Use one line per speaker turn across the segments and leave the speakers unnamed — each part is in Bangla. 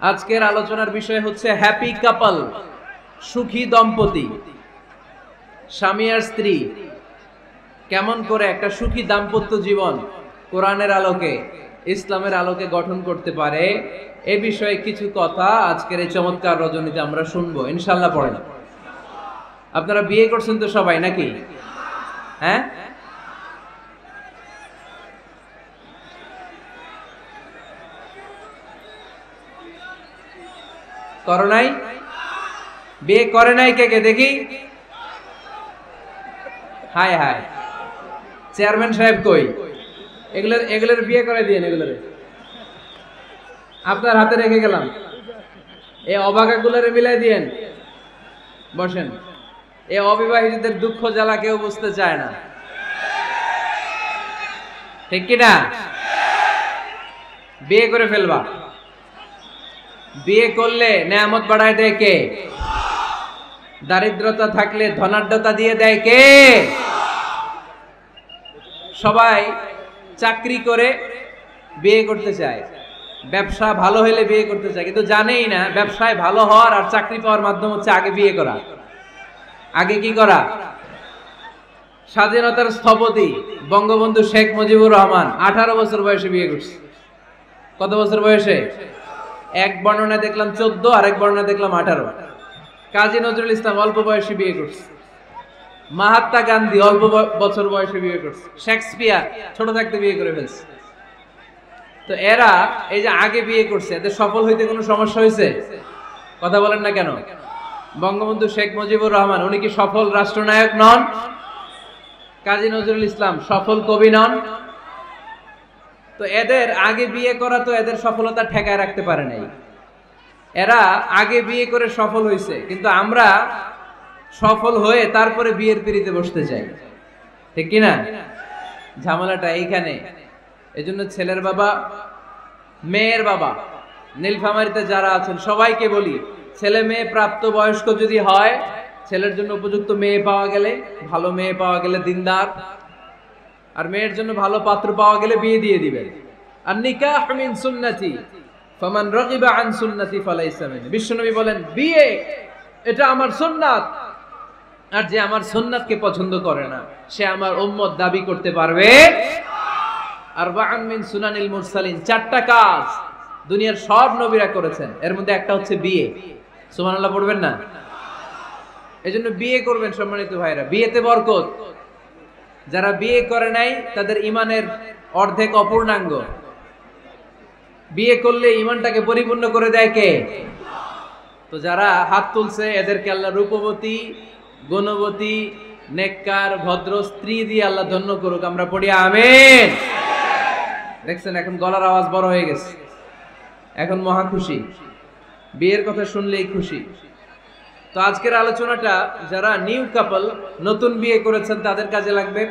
আজকের আলোচনার বিষয় হচ্ছে হ্যাপি কাপল, সুখী দম্পতি। স্বামী আর স্ত্রী কেমন করে একটা সুখী দাম্পত্য জীবন কোরআনের আলোকে, ইসলামের আলোকে গঠন করতে পারে, এ বিষয়ে কিছু কথা আজকের এই চমৎকার রজনীতে আমরা শুনবো ইনশাআল্লাহ। পড়েন। আপনারা বিয়ে করছেন তো সবাই নাকি? হ্যাঁ, করো নাই? বিয়ে করে নাই কে কে দেখি? হায় হায়, চেয়ারম্যান সাহেব কই? এগুলোর বিয়ে করে দিয়েন। এগুলোর আপনার হাতে রেখে গেলাম, এই অবাকাগুলোরে মিলাই দিয়েন। বসেন। এই অবিবাহিতদের দুঃখ জ্বালা কেউ বুঝতে চায় না, ঠিক কিনা? বিয়ে করে ফেলবা। বিয়ে করলে নেয়ামত বাড়ায় দেয় কে? দারিদ্রতা থাকলে ধনাঢ্যতা দিয়ে দেয় কে? সবাই চাকরি করে বিয়ে করতে চায়, ব্যবসা ভালো হলে বিয়ে করতে চায়, কিন্তু জানেই না ব্যবসায় ভালো হওয়ার আর চাকরি পাওয়ার মাধ্যম হচ্ছে আগে বিয়ে করা। আগে কি করা? স্বাধীনতার স্থপতি বঙ্গবন্ধু শেখ মুজিবুর রহমান 18 বছর বয়সে বিয়ে করছে। কত বছর বয়সে? এক বর্ণনায় দেখলাম 14, আর এক বর্ণনায় দেখলাম 18। কাজী নজরুল ইসলাম অল্প বয়সে বিয়ে করছে। মহাত্মা গান্ধী অল্প বছর বয়সে বিয়ে করছে। শেক্সপিয়ার ছোট থাকতে বিয়ে করে ফেলছে। তো এরা এই যে আগে বিয়ে করছে, এদের সফল হইতে কোনো সমস্যা হয়েছে? কথা বলেন না কেন? বঙ্গবন্ধু শেখ মুজিবুর রহমান উনি কি সফল রাষ্ট্রনায়ক নন? কাজী নজরুল ইসলাম সফল কবি নন? তো এদের আগে বিয়ে করা তো এদের সফলতা ঠেকায় রাখতে পারে নাই। এরা আগে বিয়ে করে সফল হয়েছে, কিন্তু আমরা সফল হয়ে তারপরে বিয়ের পিড়িতে বসতে চাই, ঠিক কিনা? ঝামেলাটা এইখানে। এজন্য ছেলের বাবা, মেয়ের বাবা, নীলফামারীতে যারা আছেন সবাইকে বলি, ছেলে মেয়ে প্রাপ্ত বয়স্ক যদি হয়, ছেলের জন্য উপযুক্ত মেয়ে পাওয়া গেলে, ভালো মেয়ে পাওয়া গেলে দিনদার, আর মেয়ের জন্য ভালো পাত্র পাওয়া গেলে বিয়ে দিয়ে দিবেন। আর নিকাহ মিন সুন্নতি ফামান রাগিবা আন সুন্নতি ফালাইসা মিন। বিশ্বনবী বলেন, বিয়ে এটা আমার সুন্নাত, আর যে আমার সুন্নাতকে পছন্দ করে না সে আমার উম্মত দাবি করতে পারবে। আরবাআন মিন সুনানিল মুরসালিন, 4টা কাজ দুনিয়ার সব নবীরা করেছেন, এর মধ্যে একটা হচ্ছে বিয়ে। সুবহানাল্লাহ পড়বেন না? এজন্য বিয়ে করবেন সম্মানিত ভাইরা, বিয়েতে বরকত। যারা বিয়ে করে নাই তাদের ইমানের অর্ধেক অপূর্ণাঙ্গ। বিয়ে করলে ইমানটাকে পরিপূর্ণ করে দেয় কে? তো যারা হাত তুলছে এদেরকে আল্লাহ রূপবতী, গুণবতী, নেককার, ভদ্র স্ত্রী দিয়ে আল্লাহ ধন্য করুক। আমরা পড়ি আমিন। দেখছেন এখন গলার আওয়াজ বড় হয়ে গেছে, এখন মহা খুশি, বিয়ের কথা শুনলেই খুশি। তো আজকের আলোচনাটা যারা নিউ কাপল, নতুন বিয়ে করেছেন তাদের কাজে লাগবে,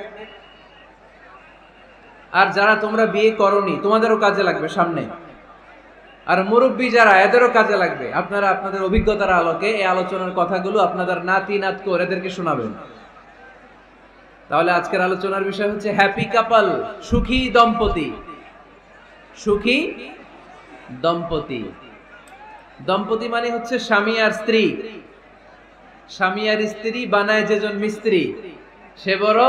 আর যারা তোমরা বিয়ে করোনি তোমাদেরও কাজে লাগবে সামনে, আর মুরব্বী যারা এদেরও কাজে লাগবে। আপনারা আপনাদের অভিজ্ঞতার আলোকে এই আলোচনার কথাগুলো আপনাদের নাতি নাতকো এদেরকে শোনাবেন। তাহলে আজকের আলোচনার বিষয় হচ্ছে হ্যাপি কাপল, সুখী দম্পতি। সুখী দম্পতি, দম্পতি মানে হচ্ছে স্বামী আর স্ত্রী। স্বামী আর স্ত্রী বানায় যেজন মিস্ত্রি, সে বড়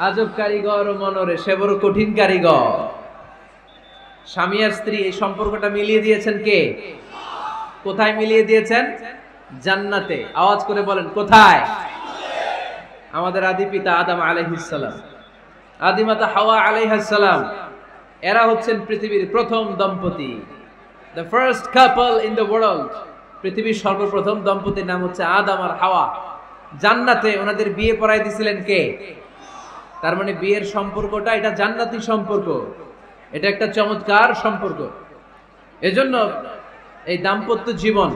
আজব কারিগর ও মনরে, সে বড় কঠিন কারিগর। স্বামী আর স্ত্রী এই সম্পর্কটা মিলিয়ে দিয়েছেন কে? কোথায় মিলিয়ে দিয়েছেন? জান্নাতে। আওয়াজ করে বলেন কোথায়? আমাদের আদি পিতা আদম আলাইহিস সালাম, আদিমাতা হাওয়া আলাইহিস সালাম, এরা হচ্ছেন পৃথিবীর প্রথম দম্পতি, the first couple in the world। পৃথিবীর সর্বপ্রথম দম্পতির নাম হচ্ছে আদম আর হাওয়া। জান্নাতে ওনাদের বিয়ে পড়াই দিয়েছিলেন কে? তার মানে বিয়ের সম্পর্কটা এটা জান্নাতি সম্পর্ক, এটা একটা চমৎকার সম্পর্ক। এজন্য এই দাম্পত্য জীবন,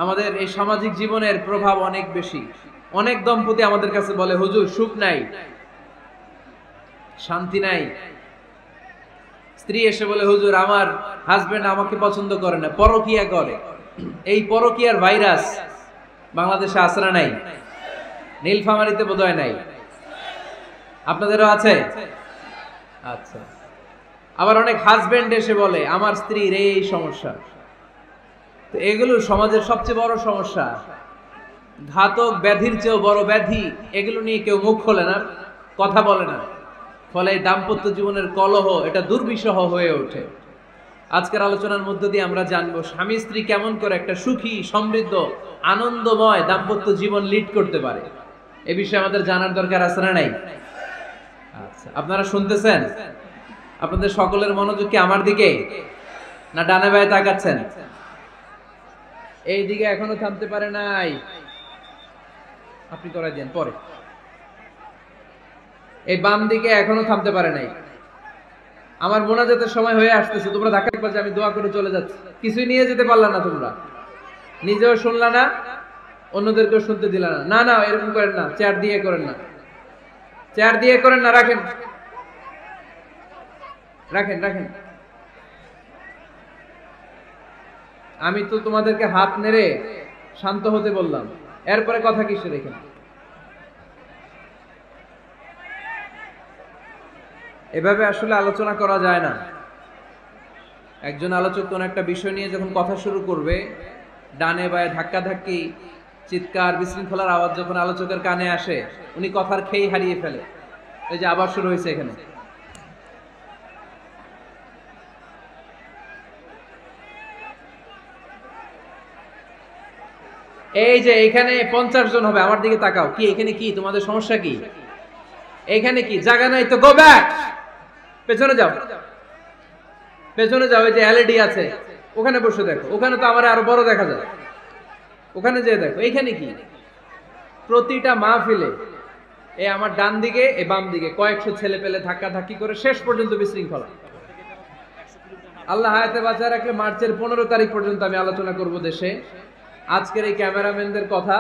আমাদের এই সামাজিক জীবনের প্রভাব অনেক বেশি। অনেক দম্পতি আমাদের কাছে বলে, হুজুর সুখ নাই, শান্তি নাই। স্ত্রী এসে বলে, হুজুর আমার হাজবেন্ড আমাকে পছন্দ করে না, পরকিয়া করে। এই পরকিয়ার ভাইরাস বাংলাদেশে আছে না নাই? নীলফামারীতে বোধহয় নাই, আপনাদেরও আছে? আচ্ছা। আবার অনেক হাজবেন্ড এসে বলে, আমার স্ত্রীর এই সমস্যা, তো এগুলো সমাজের সবচেয়ে বড় সমস্যা, ঘাতক ব্যাধির চেয়েও বড় ব্যাধি। এগুলো নিয়ে কেউ মুখ খোলে না, কথা বলে না, ফলে দাম্পত্য জীবনের কলহ এটা দুর্বিষহ হয়ে ওঠে। আজকের আলোচনার মধ্য দিয়ে আমরা জানবো স্বামী স্ত্রী কেমন করে একটা সুখী, সমৃদ্ধ, আনন্দময় দাম্পত্য জীবন লিড করতে পারে। এ বিষয়ে আমাদের জানার দরকার আছে না নাই? আচ্ছা, আপনারা শুনতেছেন? আপনাদের সকলের মনোযোগ কি আমার দিকে, না ডানে বায়ে তাকাচ্ছেন? এই দিকে এখনো থামতে পারে নাই, আপনি করাই দেন পরে। এই বাম দিকে এখনো থামতে পারে নাই। আমার মোনাজাতের সময় হয়ে আসতেছে, তোমরা ধাক্কা পাচ্ছ, আমি দোয়া করে চলে যাচ্ছি। কিছুই নিয়ে যেতে পারলা না, তোমরা নিজেও শুনলা না, অন্যদেরকেও শুনতে দিলা না। না না, এরকম করেন না, চেয়ার দিয়ে করেন না, চেয়ার দিয়ে করেন না, রাখেন রাখেন রাখেন। আমি তো তোমাদেরকে হাত নেড়ে শান্ত হতে বললাম, এরপরে কথা কিসে রেখেন? এভাবে আসলে আলোচনা করা যায় না। একজন আলোচক কোন একটা বিষয় নিয়ে যখন কথা শুরু করবে, ডানে বায়ে ধাক্কা ধাক্কি, চিৎকার, বিশৃঙ্খলার আওয়াজ যখন আলোচকের কানে আসে, উনি কথার খেই হারিয়ে ফেলে। এই যে আবার শুরু হয়েছে এখানে। এই যে এখানে 50 জন হবে, আমার দিকে তাকাও। কি এখানে কি তোমাদের সমস্যা? কি এখানে কি জায়গা নাই? তো গো ব্যাক, পেছনে যাও, পেছনে যাও। এই যে এলইডি আছে, ওখানে বসে দেখো। ওখানে তো আমার আরো বড় দেখা যায়, ওখানে যেয়ে দেখো। এইখানে কি প্রতিটা মাহফিলে এই আমার ডান দিকে, এই বাম দিকে কয়েকশো ছেলে পেলে ধাক্কা ধাক্কি করে শেষ পর্যন্ত বিশৃঙ্খলা। আল্লাহ হায়াতে বাঁচা রাখলে মার্চের 15 তারিখ পর্যন্ত আমি আলোচনা করব দেশে। আজকের এই ক্যামেরাম্যানদের কথা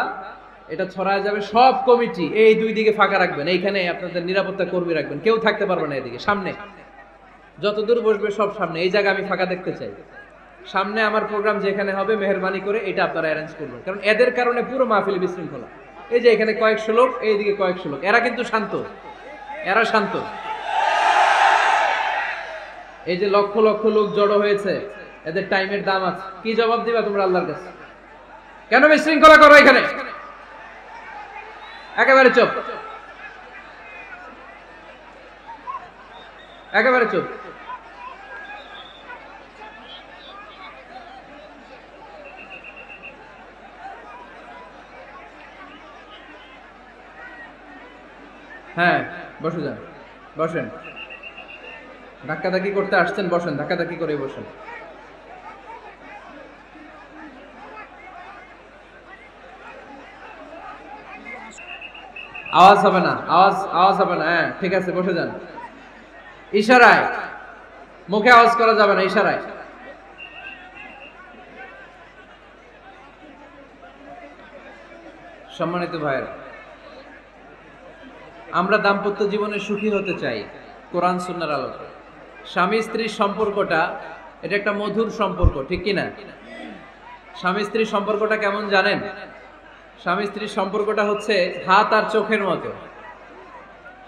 এটা ছড়ায় যাবে। সব কমিটি এই দুই দিকে ফাঁকা রাখবেন, এইখানে আপনাদের নিরাপত্তা কর্মী রাখবেন, কেউ থাকতে পারবে না এদিকে। সামনে যতদূর বসবে সব সামনে, এই জায়গা আমি ফাঁকা দেখতে চাই। সামনে আমার প্রোগ্রাম যেখানে হবে, মেহেরবানি করে এটা আপনারা অ্যারেঞ্জ করবেন, কারণ এদের কারণে পুরো মাহফিল বিশৃঙ্খলা। এই যে এখানে কয়েকশো লোক, এইদিকে কয়েকশো লোক, এরা কিন্তু শান্ত, এরা শান্ত। এই যে লক্ষ লক্ষ লোক জড়ো হয়েছে, এদের টাইমের দাম আছে। কি জবাব দিবা তোমরা আল্লাহর কাছে? কেন বিশৃঙ্খলা করো এখানে? একেবারে চুপ, একেবারে চুপ। হ্যাঁ বসে যান, বসেন। ধাক্কাধাক্কি করতে আসছেন, বসেন, ধাক্কাধাক্কি করে বসেন। আওয়াজ হবে না, আওয়াজ হবে না। হ্যাঁ ঠিক আছে, বসে যান। ইশারায়, মুখে আওয়াজ করা যাবে না, ইশারায়। সম্মানিত ভাইয়েরা, আমরা দাম্পত্য জীবনে সুখী হতে চাই কোরআন সুন্নাহর আলোকে। স্বামী স্ত্রীর সম্পর্কটা এটা একটা মধুর সম্পর্ক, ঠিক কিনা? স্বামী স্ত্রীর সম্পর্কটা কেমন জানেন? স্বামী স্ত্রীর সম্পর্কটা হচ্ছে হাত আর চোখের মতো।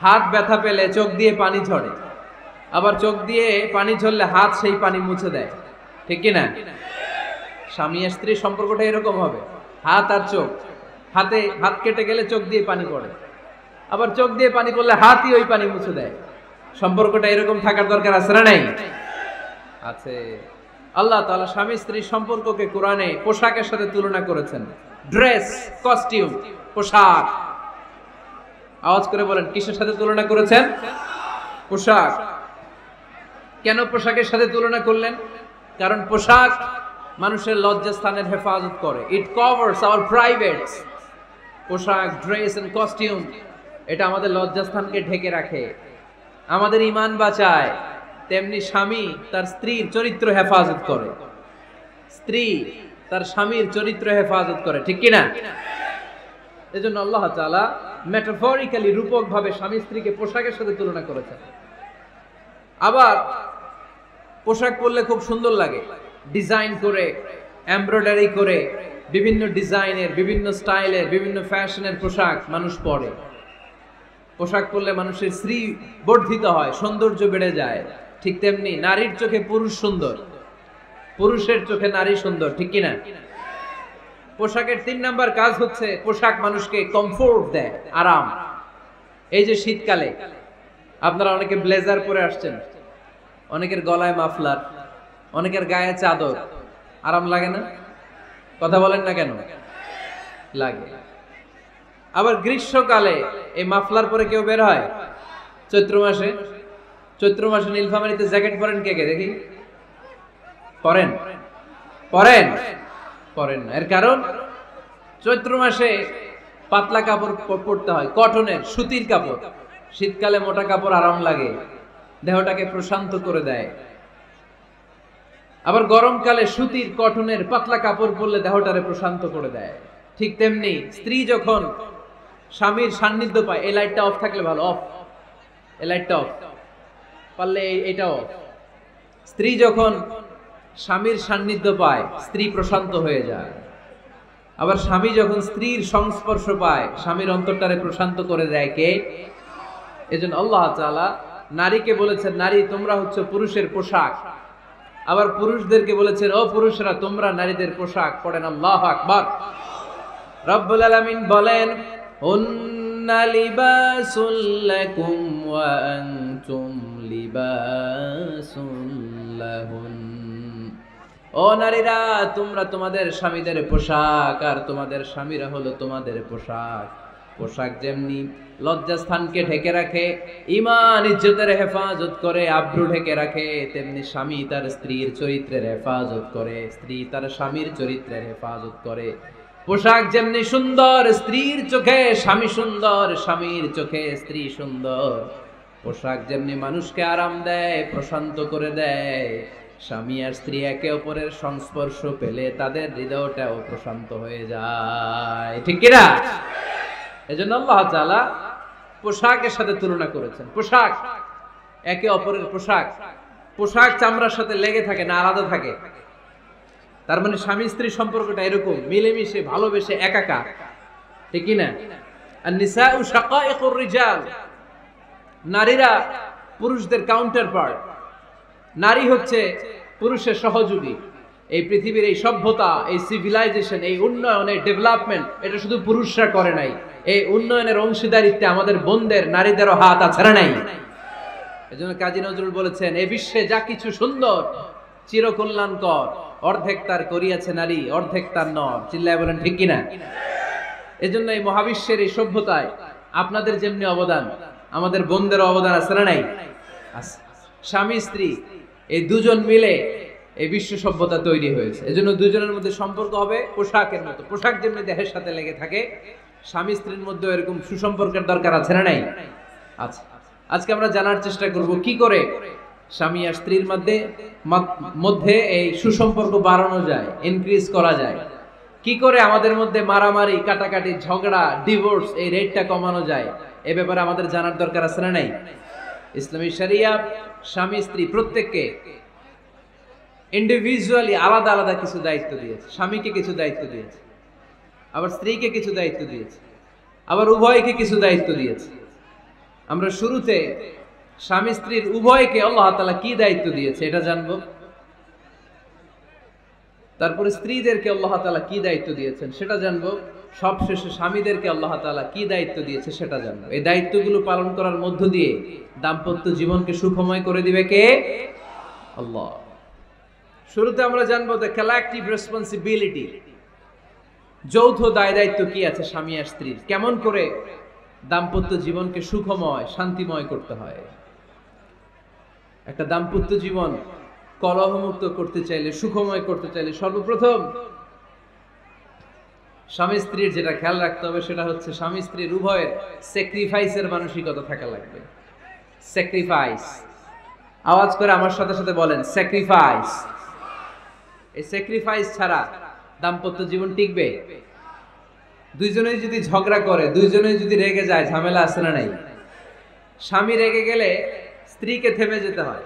হাত ব্যথা পেলে চোখ দিয়ে পানি ঝরে, আবার চোখ দিয়ে পানি ঝরলে হাত সেই পানি মুছে দেয়, ঠিক কিনা? স্বামী আর স্ত্রীর সম্পর্কটা এরকম হবে, হাত আর চোখ। হাতে হাত কেটে গেলে চোখ দিয়ে পানি পড়ে, আবার চোখ দিয়ে পানি পড়লে হাতই ওই পানি মুছে দেয়। সম্পর্কটা এরকম থাকার দরকার আছে না নাই? আছে। আল্লাহ তাআলা স্বামী স্ত্রীর সম্পর্ককে কোরআনে পোশাকের সাথে তুলনা করেছেন। ড্রেস, কস্টিউম, পোশাক। আওয়াজ করে বলেন, কিসের সাথে তুলনা করেছেন? পোশাক। কেন পোশাকের সাথে তুলনা করলেন? কারণ পোশাক মানুষের লজ্জাস্থানের হেফাজত করে। ইট কভারস আওয়ার প্রাইভেটস। পোশাক, ড্রেস এন্ড কস্টিউম এটা আমাদের লজ্জাস্থানকে ঢেকে রাখে, আমাদের ঈমান বাঁচায়। তেমনি স্বামী তার স্ত্রীর চরিত্র হেফাজত করে, স্ত্রী তার স্বামীর চরিত্র হেফাজত করে, ঠিক কিনা? এজন্য আল্লাহ তাআলা মেটাফরিক্যালি, রূপক ভাবে স্বামী স্ত্রীকে পোশাকের সাথে তুলনা করেছেন। আবার পোশাক পরলে খুব সুন্দর লাগে, ডিজাইন করে, এমব্রয়ডারি করে, বিভিন্ন ডিজাইনের, বিভিন্ন স্টাইলের, বিভিন্ন ফ্যাশনের পোশাক মানুষ পরে। পোশাক পরলে মানুষের শ্রী বর্ধিত হয়, সৌন্দর্য বেড়ে যায়। ঠিক তেমনি নারীর চোখে পুরুষ সুন্দর, পুরুষের চোখে নারী সুন্দর, ঠিক কিনা? পোশাকের 3 নাম্বার কাজ হচ্ছে পোশাক মানুষকে কমফোর্ট দেয়, আরাম। এই যে শীতকালে আপনারা অনেকে ব্লেজার পরে আসছেন, অনেকের গলায় মাফলার, অনেকের গায়ে চাদর, আরাম লাগে না? কথা বলেন না কেন? লাগে। আবার গ্রীষ্মকালে এই মাফলার পরে কেউ বের হয়? চৈত্র মাসে নীলফামারীতে জ্যাকেট পরেন কে কে দেখি? পরেন না। এর কারণ চৈত্র মাসে পাতলা কাপড় পরতে হয়, কটনের, সুতির কাপড়। শীতকালে মোটা কাপড় আরাম লাগে, দেহটাকে প্রশান্ত করে দেয়। আবার গরমকালে সুতির, কটনের পাতলা কাপড় পরলে দেহটারে প্রশান্ত করে দেয়। ঠিক তেমনি স্ত্রী যখন স্বামীর সান্নিধ্য পায়, এই লাইটটা অফ থাকলে ভালো, অফ, এই লাইটটা অফ, পারলে এটা অফ। স্ত্রী যখন স্বামীর সান্নিধ্য পায়, স্ত্রী প্রশান্ত হয়ে যায়। আবার স্বামী যখন স্ত্রীর সংস্পর্শ পায়, স্বামীর অন্তরটারে প্রশান্ত করে দেয় কে? এজন্য আল্লাহ তাআলা নারীকে বলেছেন, নারী তোমরা হচ্ছে পুরুষের পোশাক। আবার পুরুষদেরকে বলেছেন, ও পুরুষরা তোমরা নারীদের পোশাক। পড়েন আল্লাহু আকবার। রব্বুল আলামিন বলেন, হুন্না লিবাসুল লাকুম ওয়া আনতুম লিবাসুল লাহুন। ও নারীরা, তোমরা তোমাদের স্বামীদের পোশাক, আর তোমাদের স্বামীরা হলো তোমাদের পোশাক। পোশাক যেমনি লজ্জাস্থানকে ঢেকে রাখে, ঈমান ইজ্জতের হেফাজত করে, আব্রু ঢেকে রাখে, তেমনি স্বামী তার স্ত্রীর চরিত্রের হেফাজত করে, স্ত্রী তার স্বামীর চরিত্রের হেফাজত করে। পোশাক যেমনি সুন্দর, স্ত্রীর চোখে স্বামী সুন্দর, স্বামীর চোখে স্ত্রী সুন্দর। পোশাক যেমনি মানুষকে আরাম দেয়, প্রশান্ত করে দেয়, স্বামী আর স্ত্রী একে অপরের সংস্পর্শ পেলে তাদের হৃদয়টাও প্রশান্ত হয়ে যায়, ঠিক কিনা? এজন্য আল্লাহ তাআলা পোশাকের সাথে তুলনা করেছেন। পোশাক একে অপরের পোশাক চামড়ার সাথে লেগে থাকে না, আলাদা থাকে। তার মানে স্বামী স্ত্রী সম্পর্কটা এরকম মিলেমিশে ভালোবেসে একাকার, ঠিক কিনা? আর নিসাউ শাকাইকুর রিজাল, নারীরা পুরুষদের কাউন্টার পার্ট। নারী হচ্ছে পুরুষের সহযোগী। এই পৃথিবীর এই সভ্যতা, এই সিভিলাইজেশন, এই উন্নয়ন, এই ডেভেলপমেন্ট, এটা শুধু পুরুষরা করে নাই। এই উন্নয়নের অংশীদারিত্বে আমাদের বোনদের, নারীদেরও হাত আছে না নাই? এজন্য কাজী নজরুল বলেছেন, এই বিশ্বে যা কিছু সুন্দর চিরকল্যাণকর, অর্ধেক তার করিয়াছে নারী, অর্ধেক তার নর। চিল্লায় বলেন ঠিক কিনা? এজন্য এই মহাবিশ্বের এই সভ্যতায় আপনাদের যেমনি অবদান, আমাদের বোনদেরও অবদান আছে না নাই? আছে। স্বামী স্ত্রী এই দুজন মিলে এই বিশ্ব সভ্যতা তৈরি হয়েছে। এজন্য দুজনের মধ্যে সম্পর্ক হবে পোশাকের মতো। পোশাক যেমনি দেহের সাথে লেগে থাকে, স্বামী স্ত্রীর মধ্যে এরকম সুসম্পর্কের দরকার আছে না নাই? আচ্ছা, আজকে আমরা জানার চেষ্টা করব কি করে স্বামী আর স্ত্রীর মধ্যে এই সুসম্পর্ক বাড়ানো যায়, ইনক্রিজ করা যায়। কি করে আমাদের মধ্যে মারামারি, কাটাকাটি, ঝগড়া, ডিভোর্স, এই রেটটা কমানো যায়। এ ব্যাপারে আমাদের জানার দরকার আছে না নাই? ইসলামী শরিয়া স্বামী স্ত্রী প্রত্যেককে ইন্ডিভিজুয়ালি আলাদা আলাদা কিছু দায়িত্ব দিয়েছে। স্বামীকে কিছু দায়িত্ব দিয়েছে, আবার স্ত্রীকে কিছু দায়িত্ব দিয়েছে, আবার উভয়কে কিছু দায়িত্ব দিয়েছে। আমরা শুরুতে স্বামী স্ত্রীর উভয়কে আল্লাহ তাআলা কি দায়িত্ব দিয়েছে এটা জানবো। তারপরে স্ত্রীদেরকে আল্লাহ তাআলা কি দায়িত্ব দিয়েছেন সেটা জানবো। সবশেষে স্বামীদেরকে আল্লাহ তাআলা কি দায়িত্ব দিয়েছে সেটা জানবো। এই দায়িত্বগুলো পালন করার মধ্য দিয়ে দাম্পত্য জীবনকে সুখময় করে দিবে কে? আল্লাহ। শুরুতে আমরা জানবো দ্য কালেক্টিভ রেসপন্সিবিলিটি, যৌথ দায় দায়িত্ব কি আছে স্বামী আর স্ত্রীর, কেমন করে দাম্পত্য জীবনকে সুখময়, শান্তিময় করতে হয়। একটা দাম্পত্য জীবন কলহমুক্ত করতে চাইলে, সুখময় করতে চাইলে সর্বপ্রথম স্বামী স্ত্রীর যেটা খেয়াল রাখতে হবে সেটা হচ্ছে স্বামী স্ত্রীর উভয়ের স্যাক্রিফাইসের মানসিকতা থাকা লাগবে। স্যাক্রিফাইস, আওয়াজ করে আমার সাথে সাথে বলেন স্যাক্রিফাইস। এই স্যাক্রিফাইস ছাড়া দাম্পত্য জীবন টিকবে? দুইজনেই যদি ঝগড়া করে, দুইজনেই যদি রেগে যায়, ঝামেলা আছে না নাই? স্বামী রেগে গেলে স্ত্রীকে থেমে যেতে হয়,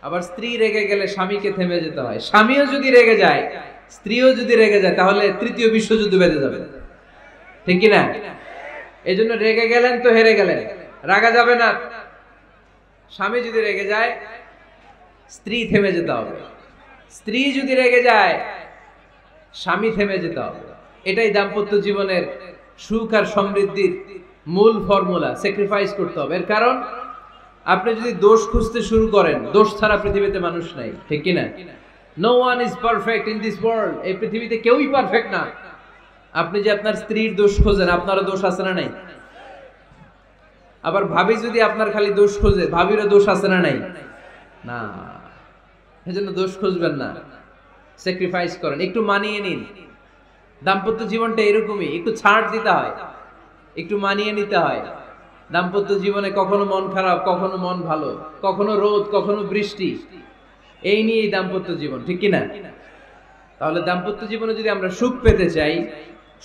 আবার স্ত্রী রেগে গেলে স্বামীকে থেমে যেতে হয়। স্বামীও যদি রেগে যায়, স্ত্রীও যদি রেগে যায়, তাহলে তৃতীয় বিশ্বযুদ্ধ বেঁধে যাবে, ঠিক কিনা? এই জন্য রেগে গেলেন তো হেরে গেলেন, রাগা যাবে না। স্বামী যদি রেগে যায়, স্ত্রী থেমে যেতে হবে। স্ত্রী যদি রেগে যায়, স্বামী থেমে যেতে হবে। এটাই দাম্পত্য জীবনের সুখ আর সমৃদ্ধির মূল ফর্মুলা। স্যাক্রিফাইস করতে হবে। এর কারণ, আপনি যদি দোষ খুঁজতে শুরু করেন, দোষ ছাড়া পৃথিবীতে মানুষ নাই, ঠিক কিনা? No one is perfect in this world. এই পৃথিবীতে কেউই পারফেক্ট না। আপনি যে আপনার স্ত্রীর দোষ খোঁজেন, আপনারও দোষ আছে না নাই? আবার ভাবি যদি আপনার খালি দোষ খোঁজে, ভাবিরও দোষ আছে না নাই? না। এজন্য দোষ খুঁজবেন না, স্যাক্রিফাইস করেন, একটু মানিয়ে নিন। দাম্পত্য জীবনটা এরকমই, একটু ছাড় দিতে হয়, একটু মানিয়ে নিতে হয়। দাম্পত্য জীবনে কখনো মন খারাপ, কখনো মন ভালো, কখনো রোদ, কখনো বৃষ্টি, এই নিয়েই দাম্পত্য জীবন, ঠিক কিনা? তাহলে দাম্পত্য জীবনে যদি আমরা সুখ পেতে চাই,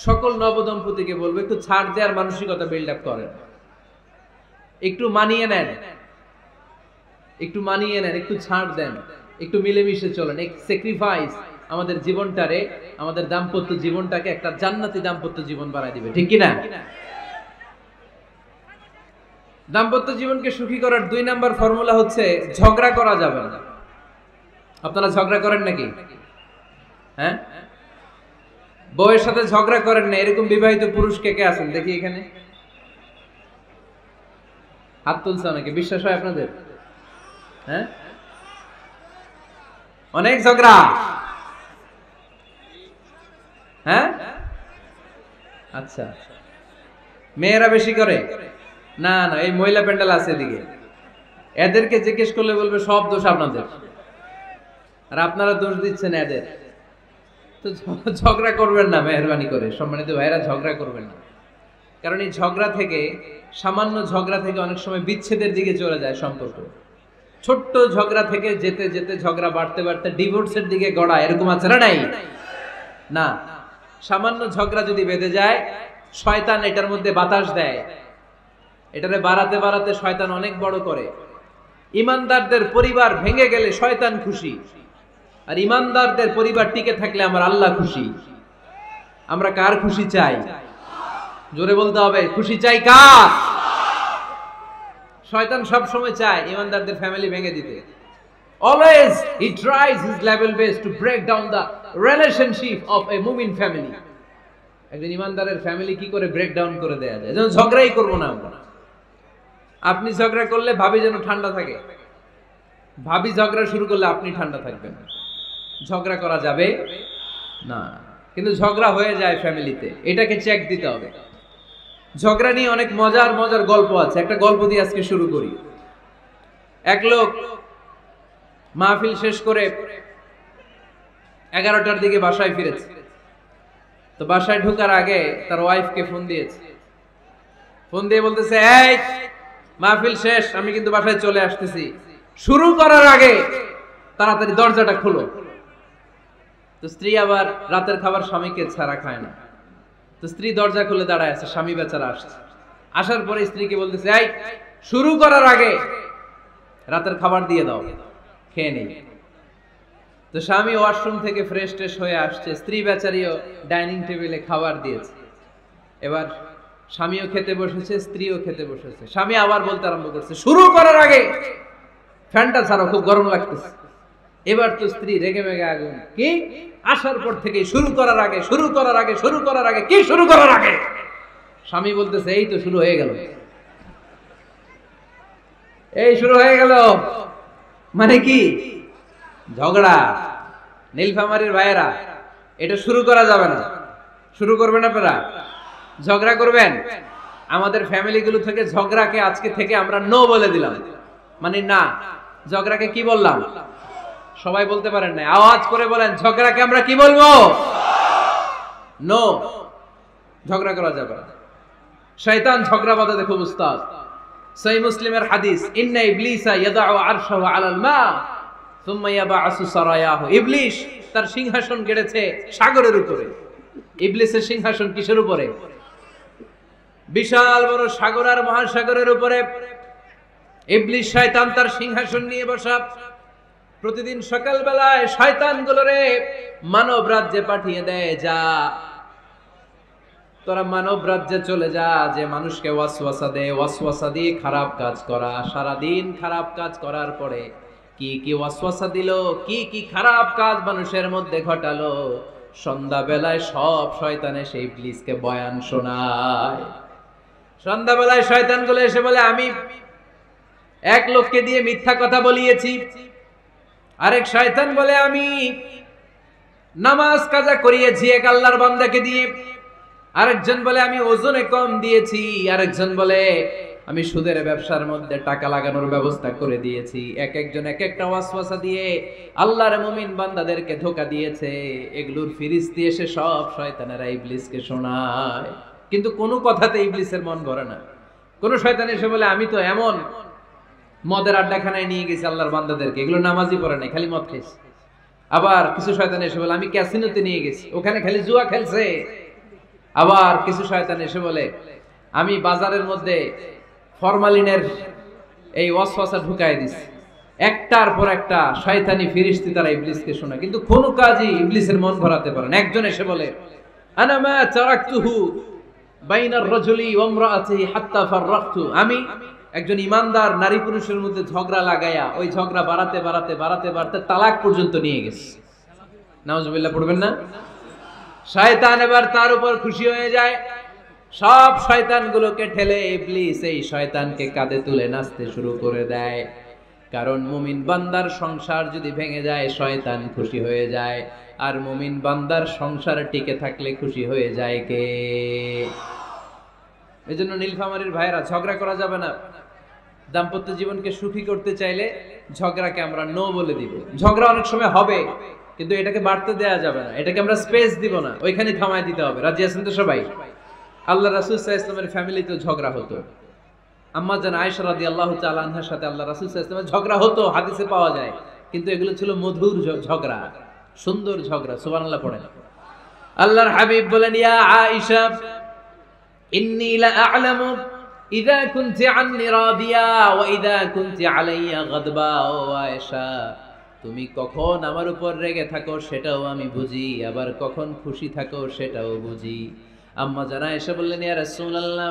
সকল নবদম্পতিকে বলবো একটু ছাড় দেওয়ার মানসিকতা বিল্ড আপ করেন, একটু মানিয়ে নেন, একটু মানিয়ে নেন, একটু ছাড় দেন, একটু মিলেমিশে চলেন। এক স্যাক্রিফাইস আমাদের জীবনটারে, আমাদের দাম্পত্য জীবনটাকে একটা জান্নাতি দাম্পত্য জীবন বানায় দিবে, ঠিক কিনা? দাম্পত্য জীবনকে সুখী করার 2 নাম্বার ফর্মুলা হচ্ছে ঝগড়া করা যাবে না। আপনারা ঝগড়া করেন নাকি? হ্যাঁ, বউয়ের সাথে ঝগড়া করেন না এরকম বিবাহিত পুরুষ কে কে আছেন দেখি এখানে? হাত তুলছে অনেকে। বিশ্বাস হয় আপনাদের? হ্যাঁ, অনেক ঝগড়া। হ্যাঁ, আচ্ছা, মেয়েরা বেশি করে? না না, এই মহিলা প্যান্ডেল আছে এদিকে, এদেরকে জিজ্ঞেস করলে বলবে সব দোষ আপনাদের, আর আপনারা দোষ দিচ্ছেন এদের। তো ঝগড়া করবেন না, মেহরবানি করে সম্মানিত ভাইরা, ঝগড়া করবেন না। কারণ এই ঝগড়া থেকে, সামান্য ঝগড়া থেকে অনেক সময় বিচ্ছেদের দিকে চলে যায় সম্পর্ক। ছোট্ট ঝগড়া থেকে যেতে যেতে ঝগড়া বাড়তে বাড়তে ডিভোর্সের দিকে গড়ায়, এরকম আছে না? নাই না। সামান্য ঝগড়া যদি বেঁধে যায়, শয়তান এটার মধ্যে বাতাস দেয়, এটারে বাড়াতে বাড়াতে শয়তান অনেক বড় করে। ইমানদারদের পরিবার ভেঙে গেলে শয়তান খুশি, আর ইমানদারদের পরিবার টিকে থাকলে আমার আল্লাহ খুশি। আমরা কার খুশি চাই? জোরে বলতে হবে, খুশি চাই কার? শয়তান সব সময় চায় ইমানদারদের ফ্যামিলি ভেঙে দিতে। Always he tries his level best to break down the relationship of a mu'min family. একজন ইমানদারের ফ্যামিলি কি করে ব্রেক ডাউন করে দেয়া যায়? যেন ঝগড়াই করব না আমরা। আপনি ঝগড়া করলে ভাবি যেন ঠান্ডা থাকে, ভাবি ঝগড়া শুরু করলে আপনি ঠান্ডা থাকবেন। ঝগড়া করা যাবে না, কিন্তু ঝগড়া হয়ে যায় ফ্যামিলিতে, এটাকে চেক দিতে হবে। ঝগড়া নিয়ে অনেক মজার মজার গল্প আছে। একটা গল্প দিয়ে আজকে শুরু করি। এক লোক মাহফিল শেষ করে 11টার দিকে বাসায় ফিরেছে। তো বাসায় ঢোকার আগে তার ওয়াইফকে ফোন দিয়েছে। ফোন দিয়ে বলতেছে, এই মাহফিল শেষ, আমি কিন্তু বাসায় চলে আসতেছি, শুরু করার আগে তাড়াতাড়ি দরজাটা খুলো। তো স্ত্রী আবার রাতের খাবার স্বামীকে ছাড়া খায় না। তো স্ত্রী দরজা খুলে দাঁড়ায় আছে, স্বামী বেচারা আসছে। আসার পরে স্ত্রীকে বলতেছে, এই শুরু করার আগে রাতের খাবার দিয়ে দাও, খেয়ে নেই। তো স্বামী ওয়াশরুম থেকে ফ্রেশ ট্রেশ হয়ে আসছে, স্ত্রী বেচারিও ডাইনিং টেবিলে খাবার দিয়েছে। এবার স্বামীও খেতে বসেছে, স্ত্রীও খেতে বসেছে। স্বামী আবার বলতে আরম্ভ করছে, শুরু করার আগে ফ্যানটা ছাড়ো, খুব গরম লাগতেছে। এবার তো স্ত্রী রেগে মেগে আগুন, কি আসার পর থেকে শুরু করার আগে, শুরু করার আগে, শুরু করার আগে, কি শুরু করার আগে? স্বামী বলতেছে, এই তো শুরু হয়ে গেল, এই শুরু হয়ে গেল। মানে কি? ঝগড়া। নীলফামারীর ভাইয়েরা, এটা শুরু করা যাবে না। শুরু করবেন আপনারা? ঝগড়া করবেন? আমাদের ফ্যামিলিগুলো থেকে ঝগড়াকে আজকে থেকে আমরা নো বলে দিলাম। মানে না, ঝগড়াকে কি বললাম? সবাই বলতে পারেন না, আওয়াজ করে বলেন, ঝগড়াকে আমরা কি বলবো? নো। ঝগড়া করা যাবে না। শয়তান ঝগড়া বাঁধাতে খুব উস্তাদ। সহিহ মুসলিমের হাদিস, ইন্না ইবলিসা ইয়াদাউ আরশাহু আলাল মা সুম্মা ইয়াবআসু সারায়াহু। ইবলিস তার সিংহাসন গেড়েছে সাগরের উপরে। ইবলিসের সিংহাসন কিসের উপরে? বিশাল বড় সাগর আর মহাসাগরের উপরে ইবলিস শয়তান তার সিংহাসন নিয়ে বসা। প্রতিদিন সকালবেলায় শয়তানগুলোরে মানব রাজ্যে পাঠিয়ে দেয়, যা তোরা মানব রাজ্যে চলে যা, যে মানুষকে ওয়াসওয়াসা দেয়, ওয়াসওয়াসা দিয়ে খারাপ কাজ করা। সারাদিন খারাপ কাজ করার পরে কি কি ওয়াসওয়াসা দিল, কি কি খারাপ কাজ মানুষের মধ্যে ঘটালো। সন্ধ্যাবেলায় সব শয়তানে সেই ইবলিসকে বয়ান শোনায়। সন্ধ্যাবেলায় শয়তানগুলো এসে বলে, আমি এক লোককে দিয়ে মিথ্যা কথা বলিয়েছি। আরেক শয়তান বলে, আমি নামাজ কাজা করিয়েছি এক আল্লাহর বান্দাকে দিয়ে। আরেকজন বলে, আমি ওজনে কম দিয়েছি। আরেকজন বলে, আমি সুদের ব্যবসার মধ্যে টাকা লাগানোর ব্যবস্থা করে দিয়েছি। এক একজন এক একটা ওয়াসওয়াসা দিয়ে আল্লাহর মুমিন বান্দাদেরকে ধোঁকা দিয়েছে। এগুলোর ফিরিস্তি এসে সব শয়তানেরা ইবলিসকে শোনায়, কিন্তু কোনো কথাতে ইবলিসের মন ভরে না। কোন শয়তান এসে বলে, আমি তো এমন মদের আড্ডাখানায় নিয়ে গেছি আল্লাহর বান্দাদেরকে, এগুলো নামাজই পড়ে নাই, খালি মদ খেয়েছে। আবার কিছু শয়তান এসে বলে, আমি ক্যাসিনোতে নিয়ে গেছি, ওখানে খালি জুয়া খেলছে। আবার কিছু শয়তান এসে বলে, আমি বাজারের মধ্যে ফরমালিনের এই ওয়াসওয়াসা ঢুকায় দিছি। একটার পর একটা শয়তানি ফিরিস্তি তারা ইবলিসকে শোনায়, কিন্তু কোনো কাজই ইবলিসের মন ভরাতে পারে না। একজন এসে বলে, আনা মা তারাকতুহু বাইনার রাজুলি ওয়া ইমরাআতিহি হাত্তা ফাররাকতু, আমি একজন ইমানদার নারী পুরুষের মধ্যে ঝগড়া লাগায়া ওই ঝগড়া বাড়াতে বাড়াতে বাড়াতে বাড়াতে তালাক পর্যন্ত নিয়ে গেছে। নাউজুবিল্লাহ পড়বেন না? শয়তান এবার তার উপর খুশি হয়ে যায়। সব শয়তানগুলোকে ঠেলে ইবলিস এই শয়তানকে কাঁধে তুলে নাচতে শুরু করে দেয়। কারণ মুমিন বান্দার সংসার যদি ভেঙে যায় শয়তান খুশি হয়ে যায়, আর মুমিন বান্দার সংসার টিকে থাকলে খুশি হয়ে যায় কে? এজন্য নীলফামারীর ভাইরা, ঝগড়া করা যাবে না। দাম্পত্য জীবনকে সুখী করতে চাইলে ঝগড়াকে আমরা নো বলে দিব। ঝগড়া অনেক সময় হবে, কিন্তু এটাকে বাড়তে দেয়া যাবে না, এটাকে আমরা স্পেস দিব না, ওইখানে থামায় দিতে হবে। রাজি আছেন তো সবাই? আল্লাহ রাসূল সাল্লাল্লাহু আলাইহি ওয়াসাল্লামের ফ্যামিলিতে ঝগড়া হতো। আম্মা জান আয়েশা রাদিয়াল্লাহু তাআলা আনহার সাথে আল্লাহ রাসূল সাল্লাল্লাহু আলাইহি ওয়াসাল্লামের ঝগড়া হতো, হাদিসে পাওয়া যায়। কিন্তু এগুলো ছিল মধুর ঝগড়া, সুন্দর ঝগড়া। সুবহানাল্লাহ পড়েন। আল্লাহর হাবিব বলেন, ইয়া আয়েশা ইন্নী লা আ'লামু ইযা কুনতি আন্নী রাদিয়া ওয়া ইযা কুনতি আলাইয়া গাদবা। ও আয়েশা, তুমি কখন আমার উপর রেগে থাকো সেটাও আমি বুঝি, আবার কখন খুশি থাকো সেটাও বুঝি। আম্মা জান আয়েশা বললেন, ইয়া রাসূলুল্লাহ,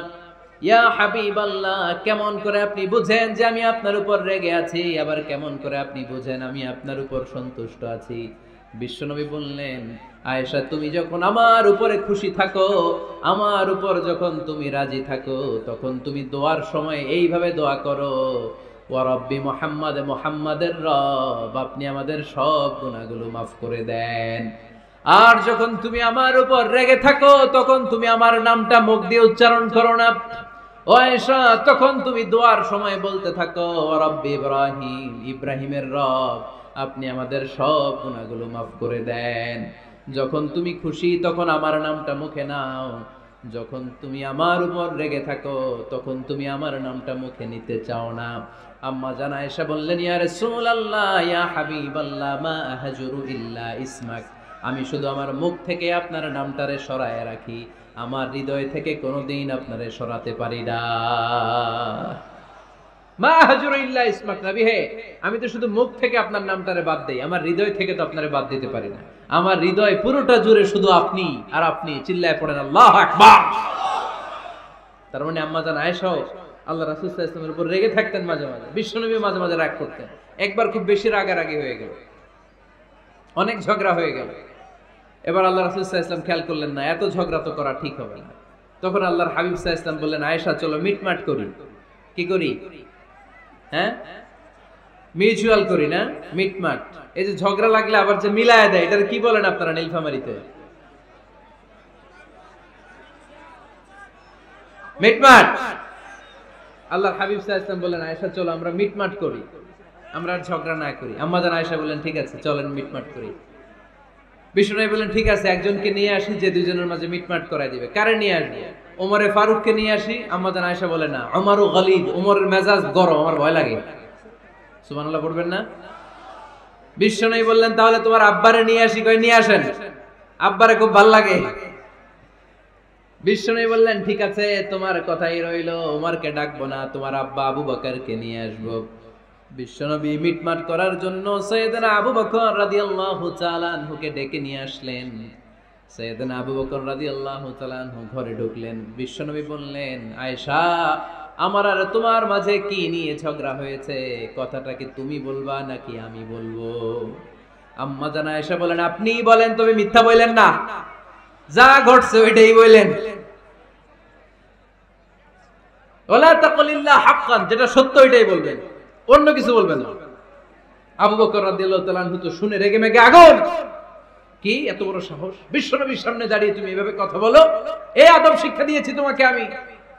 ইয়া হাবিবাল্লাহ, কেমন করে আপনি বুঝেন যে আমি আপনার উপর রেগে আছি, আবার কেমন করে আপনি বুঝেন আমি আপনার উপর সন্তুষ্ট আছি? বিশ্বনবী বললেন, আয়েশা, তুমি যখন আমার উপরে খুশি থাকো, আমার উপর যখন তুমি রাজি থাকো, তখন তুমি দোয়ার সময় এইভাবে দোয়া করো, ওয়া রাব্বি মুহাম্মাদ, মুহাম্মাদের রব, আপনি আমাদের সব গুনাহগুলো মাফ করে দেন। আর যখন তুমি আমার উপর রেগে থাকো, তখন তুমি আমার নামটা মুখ দিয়ে উচ্চারণ করো না। ও আয়েশা, তখন তুমি দোয়ার সময় বলতে থাকো, ওয়া রাব্বি ইব্রাহিম, ইব্রাহিমের রব, আপনি আমাদের সব গুনাহগুলো মাফ করে দেন। যখন তুমি খুশি তখন আমার নামটা মুখে নাও, যখন তুমি আমার উপর রেগে থাকো তখন তুমি আমার নামটা মুখে নিতে চাও না। আম্মা জান আয়েশা বললেন, ইয়া রাসূলুল্লাহ, ইয়া হাবিবাল্লাহ, মা আহজুরু ইল্লা ইসমাক, আমি শুধু আমার মুখ থেকে আপনার নামটারে সরায় রাখি, আমার হৃদয় থেকে কোনোদিন আপনারে সরাতে পারি না। মা আহজুরু ইল্লা ইসমাক, নবী হে, আমি তো শুধু মুখ থেকে আপনার নামটারে বাদ দেই, আমার হৃদয় থেকে তো আপনারে বাদ দিতে পারি না। আমার হৃদয় পুরোটা জুড়ে শুধু আপনি আর আপনি। চিল্লায় পড়েন আল্লাহু আকবার। তার মানে আম্মা জান আয়েশাও আল্লাহ রাসূল সাল্লাল্লাহু আলাইহি ওয়াসাল্লামের উপর রেগে থাকতেন মাঝে মাঝে। বিশ্বনবী মাঝে মাঝে রাগ করতেন। একবার খুব বেশি রাগারাগি হয়ে গেল, অনেক ঝগড়া হয়ে গেল। এবার আল্লাহ রাসূল সাল্লাল্লাহু আলাইহি ওয়াসাল্লাম খেয়াল করলেন না, এত ঝগড়া তো করা ঠিক হবে না। তখন আল্লাহর হাবিব সাল্লাল্লাহু আলাইহি ওয়াসাল্লাম বললেন, আয়েশা, চলো মিটমাট করি। কি করি? হ্যাঁ, মিউচুয়াল করি না, মিটমাট। এই যে ঝগড়া লাগলে আবার যে মিলায় দেয়, এটার কি বলেন আপনারা নীলফামারীতে? মিটমাট। আল্লাহর হাবিব সাল্লাল্লাহু আলাইহি ওয়াসাল্লাম বললেন, আয়েশা, চলো আমরা মিটমাট করি, আমরা আর ঝগড়া না করি। আম্মা জান আয়েশা বললেন, ঠিক আছে, চলেন মিটমাট করি। বিষ্ণু বললেন, ঠিক আছে, একজনকে নিয়ে আসি যে দুজনের মাঝে মিটমাট করাই দিবে। কারে নিয়ে আসবো? ওমরে ফারুককে নিয়ে আসি। আম্মা জান আয়েশা বলে, না, ওমরও গালিদ, ওমরের মেজাজ গরম, আমার ভয় লাগে। সুবহানাল্লাহ পড়বেন না? বিষ্ণু বললেন, তাহলে তোমার আব্বারে নিয়ে আসি। কই, নিয়ে আসেন, আব্বারে খুব ভাল লাগে। বিষ্ণু বললেন, ঠিক আছে, তোমার কথাই রইলো, ওমরকে ডাকবো না, তোমার আব্বা আবু বকরকে নিয়ে আসবো। বিশ্বনবী মিটমাট করার জন্য সাইয়েদনা আবু বকর রাদিয়াল্লাহু তাআলা আনহুকে ডেকে নিয়ে আসলেন। সাইয়েদনা আবু বকর রাদিয়াল্লাহু তাআলা আনহু ঘরে ঢুকলেন। বিশ্বনবী বললেন, আয়েশা, আমার আর তোমার মাঝে কি নিয়ে ঝগড়া হয়েছে, কথাটা কি তুমি বলবা নাকি আমি বলবো? আম্মা জান আয়েশা বলেন, আপনিই বলেন, তবে মিথ্যা বললেন না, যা ঘটছে ওইটাই বললেন। ওয়ালা তাকুল ইল্লা হাক্কান, যেটা সত্য ওইটাই বলবেন, অন্য কিছু বলবেন না। আবু বকর রাদিয়াল্লাহু তাআলা আনহু তো শুনে রেগে মেগে আগুন। কি এত বড় সাহস, বিশ্বনবীর সামনে দাঁড়িয়ে তুমি এভাবে কথা বলো? এই আদব শিক্ষা দিয়েছি তোমাকে আমি।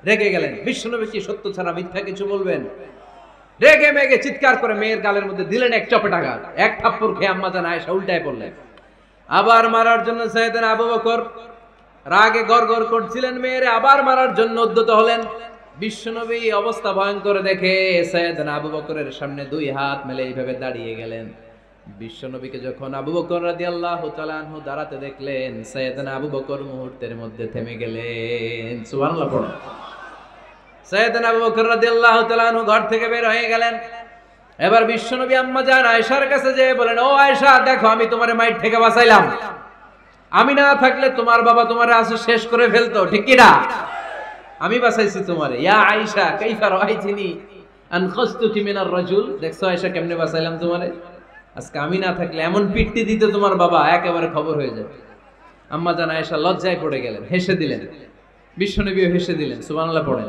রেগে গেলেন। বিশ্বনবী কি সত্য ছাড়া মিথ্যা কিছু বলবেন? রেগে মেগে চিৎকার করে মেয়ের গালের মধ্যে দিলেন এক চপেটাঘাত। এক থাপ্পড় খেয়ে আম্মা জান আয়েশা উল্টায় পড়লেন। আবার মারার জন্য সাইয়েদনা আবু বকর রাগে গড়গড় করছিলেন, মেয়েরে আবার মারার জন্য উদ্যত হলেন। বিশ্বনবী অবস্থা ভয়ঙ্কর দেখে সাইয়েদনা আবু বকরের সামনে দুই হাত মেলে এইভাবে দাঁড়িয়ে গেলেন। বিশ্বনবীকে যখন আবু বকর রাদিয়াল্লাহু তাআলা আনহু দাঁড়াতে দেখলেন, সাইয়েদনা আবু বকর মুহূর্তের মধ্যে থেমে গেলেন। সুবহানাল্লাহ পড়ো। সাইয়েদনা আবু বকর রাদিয়াল্লাহু তাআলা আনহু ঘর থেকে বের হয়ে গেলেন। এবার বিশ্বনবী আম্মা জান আয়েশার কাছে যেয়ে বলেন, ও আয়েশা, দেখো আমি তোমারে মাইর থেকে বাঁচাইলাম। আমি না থাকলে তোমার বাবা তোমারে আজ শেষ করে ফেলতো, ঠিক কি না? আমি বাঁচাইছি তোমারে। ইয়া আয়েশা কাইফা রাআইতিনি আনখাসতুকি মিনার রাজুল, দেখছো আয়েশা কেমনে বাঁচাইলাম তোমারে? আজকে আমি না থাকলে এমন পিট্টি দিতে তোমার বাবা, একেবারে খবর হয়ে যাবে। আম্মা জান আয়েশা লজ্জায় পড়ে গেলেন, হেসে দিলেন। বিশ্বনবীও হেসে দিলেন। সুবহানাল্লাহ পড়েন।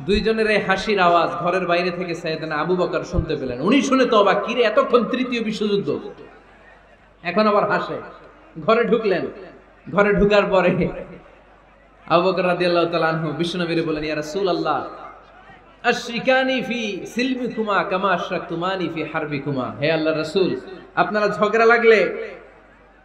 দুইজনের এই হাসির আওয়াজ ঘরের বাইরে থেকে সাইয়েদনা আবু বকর শুনতে পেলেন। উনি শুনে তো অবাক, কিরে এতক্ষণ তৃতীয় বিশ্বযুদ্ধ, এখন আবার হাসে। ঘরে ঢুকলেন। ঘরে ঢুকার পরে আবু বকর রাদিয়াল্লাহু তাআলা আনহু বিশ্বনবীর বলেন, ইয়া রাসূলুল্লাহ, আশরিকানি ফি সিলমিকুমা কামা আশরাকতুমানি ফি হারবিকুমা। হে আল্লাহর রাসূল,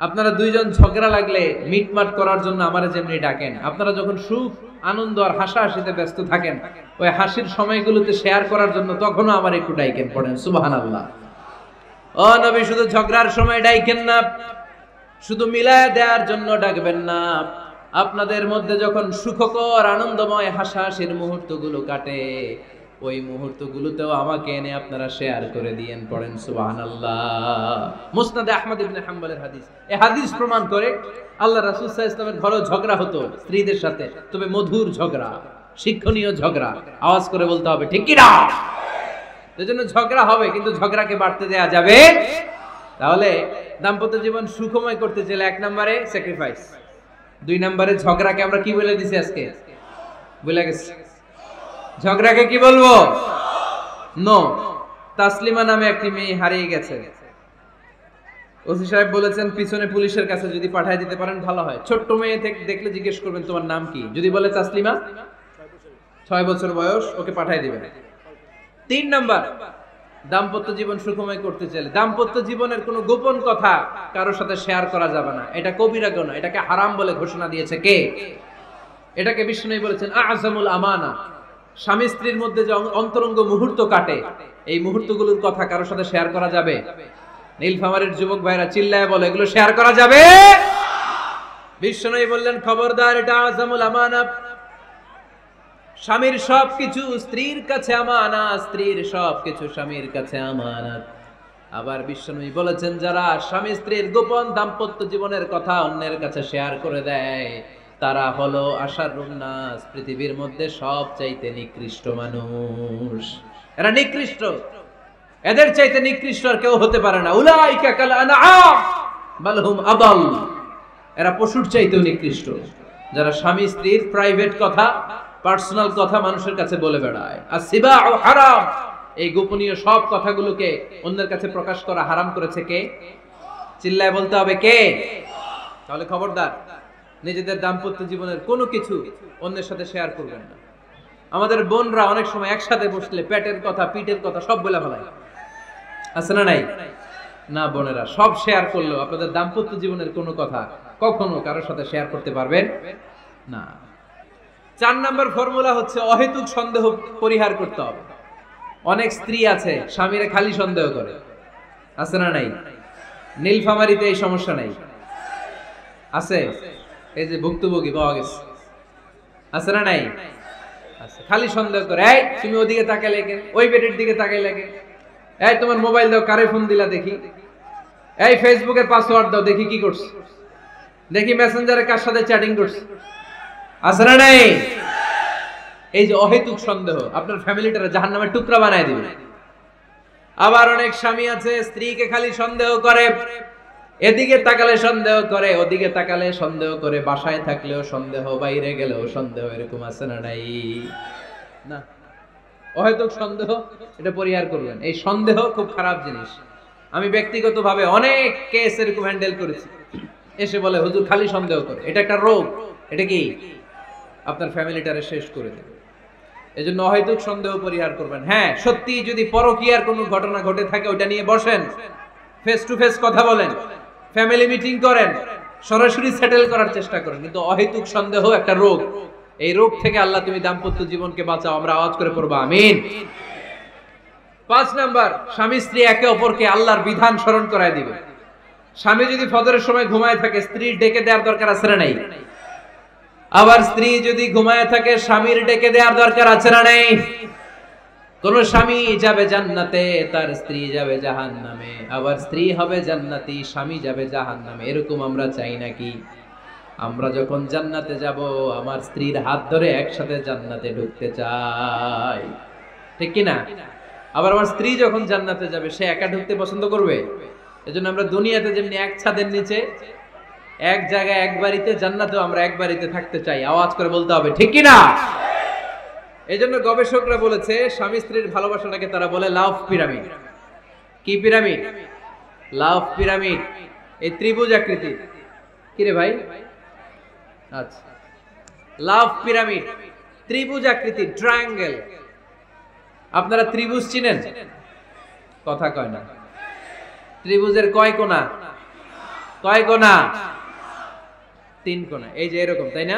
আপনারা দুইজন ঝগড়া লাগলে মিটমাট করার জন্য আমারে যেমনি ডাকেন, আপনারা যখন সুখ আনন্দ আর হাসাহাসিতে ব্যস্ত থাকেন, ওই হাসির সময়গুলোতে শেয়ার করার জন্য তখনও আমার একটু ডাইকেন। পড়েন সুবহানাল্লাহ। ও নবী, শুধু ঝগড়ার সময় ডাইকেন না, শুধু মিলায় দেওয়ার জন্য ডাকবেন না। আপনাদের মধ্যে যখন সুখকর আনন্দময় হাসাহাসির মুহূর্তগুলো কাটে, ওই মুহূর্তগুলোতেও আমাকে এনে আপনারা শেয়ার করে দিয়েন। পড়েন সুবহানাল্লাহ। মুসনাদে আহমদ ইবনে হাম্বলের হাদিস। এই হাদিস প্রমাণ করে আল্লাহ রাসূল সাল্লাল্লাহু আলাইহি ওয়াসাল্লামের ঘরেও ঝগড়া হতো স্ত্রীদের সাথে, তবে মধুর ঝগড়া, শিক্ষণীয় ঝগড়া। আওয়াজ করে বলতে হবে, ঠিক কি না? এজন্য ঝগড়া হবে, কিন্তু ঝগড়াকে বাড়তে দেয়া যাবে। তাহলে দাম্পত্য জীবন সুখময় করতে চাইলে 1 নম্বরে স্যাক্রিফাইস, 2 নম্বরে ঝগড়াকে আমরা কি বলে দিছি আজকে? বলে গেছি। ঝগড়াকে কি বলবো? নো। তাসলিমা নামে একটি মেয়ে হারিয়ে গেছে। ওসি সাহেব বলেছেন পিছনে পুলিশের কাছে যদি পাঠিয়ে দিতে পারেন ভালো হয়। ছোট্ট মেয়ে দেখলে জিজ্ঞেস করবেন তোমার নাম কি, যদি বলে তাসলিমা, 6 বছর বয়স, ওকে পাঠিয়ে দিবেন। 3 নাম্বার, দাম্পত্য জীবন সুখময় করতে চাইলে দাম্পত্য জীবনের কোনো গোপন কথা কারোর সাথে শেয়ার করা যাবে না। এটা কবিরা গুনাহ, এটাকে হারাম বলে ঘোষণা দিয়েছে কে? এটাকে বিষ্ণু বলেছেন আযমুল আমানা। স্বামী স্ত্রীর মধ্যে যে অন্তরঙ্গ মুহূর্ত কাটে, এই মুহূর্তগুলোর কথা কারোর সাথে শেয়ার করা যাবে? নীলফামারীর যুবক ভাইরা চিল্লায় বলে, এগুলো শেয়ার করা যাবে? বিষ্ণু বললেন, খবরদার, এটা আযমুল আমানা। স্বামীর সবকিছু স্ত্রীর কাছে আমানত, স্ত্রীর সবকিছু স্বামীর কাছে আমানত। আবার বিষ্ণু বলেছেন, যারা স্বামী স্ত্রীর গোপন দাম্পত্য জীবনের কথা অন্যের কাছে শেয়ার করে দেয়, তারা হলো আশারুন নাস, পৃথিবীর মধ্যে সবচাইতে নিকৃষ্ট মানুষ। এরা নিকৃষ্ট, এদের চাইতে নিকৃষ্ট আর কেউ হতে পারে না। উলাইকা কাল আনআম বাল হুম আদাল। এরা পশুর চাইতেও নিকৃষ্ট, যারা স্বামী স্ত্রীর প্রাইভেট কথা, পার্সোনাল কথা মানুষের কাছে বলে বেড়ায়। আর সিবাউ হারাম, এই গোপনীয় সব কথাগুলোকে অন্যের কাছে প্রকাশ করা হারাম করেছে কে? চিল্লায় বলতে হবে কে? তাহলে খবরদার, নিজেদের দাম্পত্য জীবনের কোনো কিছু অন্যের সাথে শেয়ার করবেন না। আমাদের বোনরা অনেক সময় একসাথে বসলে পেটের কথা, পিঠের কথা সব বলে ফেলায়, আছে না নাই? না বোনেরা, সব শেয়ার করলেও আপনাদের দাম্পত্য জীবনের কোনো কথা কখনো কারোর সাথে শেয়ার করতে পারবেন না। 4 নম্বর ফর্মুলা হচ্ছে অহেতুক সন্দেহ পরিহার করতে হবে। অনেক স্ত্রী আছে স্বামীরে খালি সন্দেহ করে, আছে না নাই? নীলফামারীতে এই সমস্যা নাই, আছে? এই যে ভুক্তভোগী পাওয়া গেছে, আছে না নাই? আছে। খালি সন্দেহ করে, এই তুমি ওদিকে তাকাইলে কেন, ওই বেডের দিকে তাকাইলে কেন, এই তোমার মোবাইল দাও, কারে ফোন দিলা দেখি, এই ফেসবুকের পাসওয়ার্ড দাও দেখি কি করছ, দেখি মেসেঞ্জারে কার সাথে চ্যাটিং করছ, আছে না নাই? এই যে অহেতুক সন্দেহ আপনার ফ্যামিলিটারে জাহান্নামের টুকরা বানায় দিবে। আবার অনেক স্বামী আছে স্ত্রীকে খালি সন্দেহ করে, এদিকে তাকালে সন্দেহ করে, ওদিকে তাকালে সন্দেহ করে, বাসায় থাকলেও সন্দেহ, বাইরে গেলেও সন্দেহ। এরকম আছে না নাই? না, অহেতুক সন্দেহ এটা পরিহার করবেন। এই সন্দেহ খুব খারাপ জিনিস। আমি ব্যক্তিগতভাবে অনেক কেস এরকম হ্যান্ডেল করেছি। এসে বলে হুজুর খালি সন্দেহ করে, এটা একটা রোগ। এটা কি আপনার ফ্যামিলিটারে শেষ করে দেবে। এজন্য অহেতুক সন্দেহ পরিহার করবেন। হ্যাঁ, সত্যি যদি পরকীয়ার কোনো ঘটনা ঘটে থাকে ওটা নিয়ে বসেন, ফেস টু ফেস কথা বলেন, ফ্যামিলি মিটিং করেন, সরাসরি সেটেল করার চেষ্টা করেন। কিন্তু অহেতুক সন্দেহ একটা রোগ। এই রোগ থেকে আল্লাহ তুমি দাম্পত্য জীবনকে বাঁচাও। আমরা আওয়াজ করে পড়বো আমিন। 5 নাম্বার, স্বামী স্ত্রী একে অপরকে আল্লাহর বিধান স্মরণ করায় দিবে। স্বামী যদি ফজরের সময় ঘুমায় থাকে, স্ত্রীর ডেকে দেওয়ার দরকার আছে না নাই? আবার স্ত্রী যদি ঘুমায় থাকে, স্বামীর ডেকে দেওয়ার দরকার আছে না নাই? কোন স্বামী যাবে জান্নাতে, তার স্ত্রী যাবে জাহান্নামে। আবার স্ত্রী হবে জান্নাতি, স্বামী যাবে জাহান্নামে। এরকম আমরা চাই নাকি? আমরা যখন জান্নাতে যাব, আমার স্ত্রীর হাত ধরে একসাথে জান্নাতে ঢুকতে চাই, ঠিক কি না? আবার আমার স্ত্রী যখন জান্নাতে যাবে, সে একা ঢুকতে পছন্দ করবে? এজন্য আমরা দুনিয়াতে যেমনি এক ছাদের নিচে, এক জায়গায়, এক বাড়িতে, জান্নাতেও আমরা এক বাড়িতে থাকতে চাই। আওয়াজ করে বলতে হবে ঠিক কি না? এই জন্য গবেষকরা বলেছে স্বামী স্ত্রীর ভালোবাসাটাকে তারা বলে লাভ পিরামিড। কি পিরামিড? লাভ পিরামিড। এই ত্রিভুজ আকৃতি। কি রে ভাই? আচ্ছা, লাভ পিরামিড, ত্রিভুজ আকৃতি, ট্রায়াঙ্গেল। আপনারা ত্রিভুজ চিনেন? কথা কয় না। ত্রিভুজের কয় কোণা? কয় কোণা? 3 কোণা। এই যে এরকম, তাই না?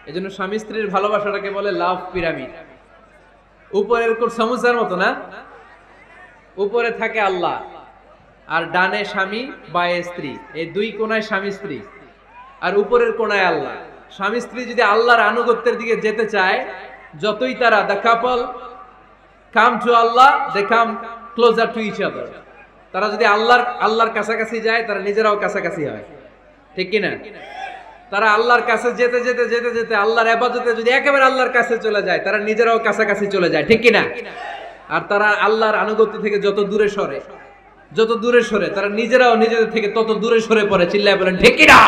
এজন্য স্বামী স্ত্রীর ভালোবাসাটাকে বলে লাভ পিরামিড। উপরে এরকম সমুচার মতো না, উপরে থাকে আল্লাহ, আর ডানে স্বামী, বায়ে স্ত্রী। এই 2 কোণায় স্বামী স্ত্রী, আর উপরের কোণায় আল্লাহ। স্বামী স্ত্রী যদি আল্লাহর আনুগত্যের দিকে যেতে চায়, যতই তারা the couple come to Allah, they come closer to each other. তারা যদি আল্লাহর কাছাকাছি যায়, তারা নিজেরাও কাছাকাছি হয়, ঠিক কিনা? তারা আল্লাহর কাছে যেতে যেতে যেতে যেতে আল্লাহর ইবাদতে যদি একেবারে আল্লাহর কাছে চলে যায়, তারা নিজেরাও কাছাকাছি চলে যায়, ঠিক কিনা? আর তারা আল্লাহর আনুগত্য থেকে যত দূরে সরে, যত দূরে সরে, তারা নিজেরাও নিজেদের থেকে তত দূরে সরে পড়ে। চিল্লায় বলেন ঠিক কিনা?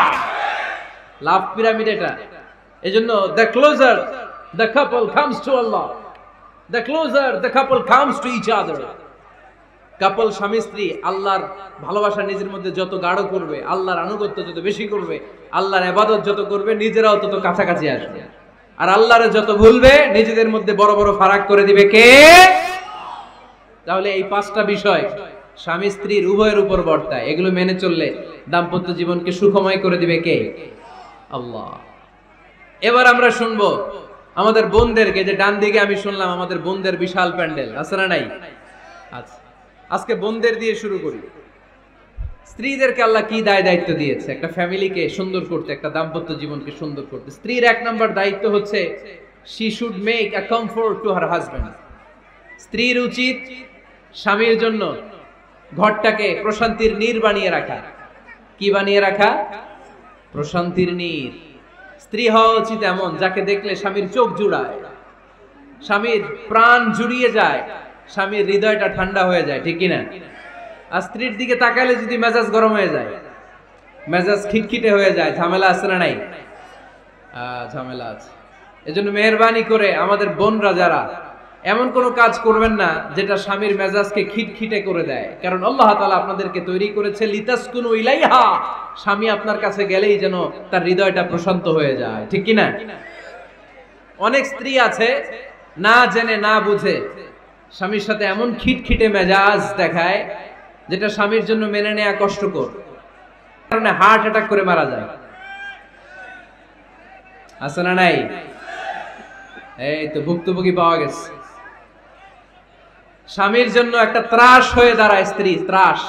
লাভ পিরামিড এটা। এজন্য the closer the couple comes to Allah, the closer the couple comes to each other. কাপল স্বামী স্ত্রী আল্লাহর ভালোবাসা নিজের মধ্যে যত গাঢ় করবে, আল্লাহর আনুগত্য যত বেশি করবে, আল্লাহর ইবাদত যত করবে, নিজেরাও তত কাছাকাছি আসবে। আর আল্লাহরে যত ভুলবে, নিজেদের মধ্যে বড় বড় ফারাক করে দিবে কে? তাহলে এই 5টা বিষয় স্বামী স্ত্রীর উভয়ের উপর বর্তায়। এগুলো মেনে চললে দাম্পত্য জীবনকে সুখময় করে দিবে কে? আল্লাহ। এবার আমরা শুনবো আমাদের বোনদেরকে। যে ডান দিকে আমি শুনলাম আমাদের বোনদের বিশাল প্যান্ডেল, আছে না নাই? আচ্ছা, আজকে বোনদের দিয়ে শুরু করি। স্ত্রীদেরকে আল্লাহ কি দায়িত্ব দিয়েছে একটা ফ্যামিলিকে সুন্দর করতে, একটা দাম্পত্য জীবনকে সুন্দর করতে? স্ত্রীর 1 নম্বর দায়িত্ব হচ্ছে she should make a comfort to her husband. স্ত্রীর উচিত স্বামীর জন্য ঘরটাকে প্রশান্তির নীড় বানিয়ে রাখা। কি বানিয়ে রাখা? প্রশান্তির নীড়। স্ত্রী হওয়া উচিত এমন যাকে দেখলে স্বামীর চোখ জুড়ায়, স্বামীর প্রাণ জুড়িয়ে যায়, স্বামীর হৃদয়টা ঠান্ডা হয়ে যায়, ঠিক কিনা? আর স্ত্রীর দিকে তাকালে যদি মেজাজ গরম হয়ে যায়, মেজাজ খিটখিটে হয়ে যায়, ঝামেলা আছে না নাই? ঝামেলা আছে। এজন্য মেহেরবানি করে আমাদের বোনরা যারা, এমন কোন কাজ করবেন না যেটা স্বামীর মেজাজকে খিটখিটে করে দেয়। কারণ আল্লাহ তাআলা আপনাদেরকে তৈরি করেছে লিতাসকুনু ইলাইহা, স্বামী আপনার কাছে গেলেই যেন তার হৃদয়টা প্রশান্ত হয়ে যায়, ঠিক কিনা? অনেক স্ত্রী আছে না জেনে না বুঝে স্বামীর সাথে এমন খিটখিটে মেজাজ দেখায় যেটা স্বামীর জন্য মেনে নেওয়া কষ্টকর, কারণে হার্ট অ্যাটাক করে মারা যায়। আছে না নাই? এই তো ভুক্তভোগী পাওয়া গেছে। স্বামীর জন্য একটা ত্রাস হয়ে দাঁড়ায় স্ত্রী, ত্রাস।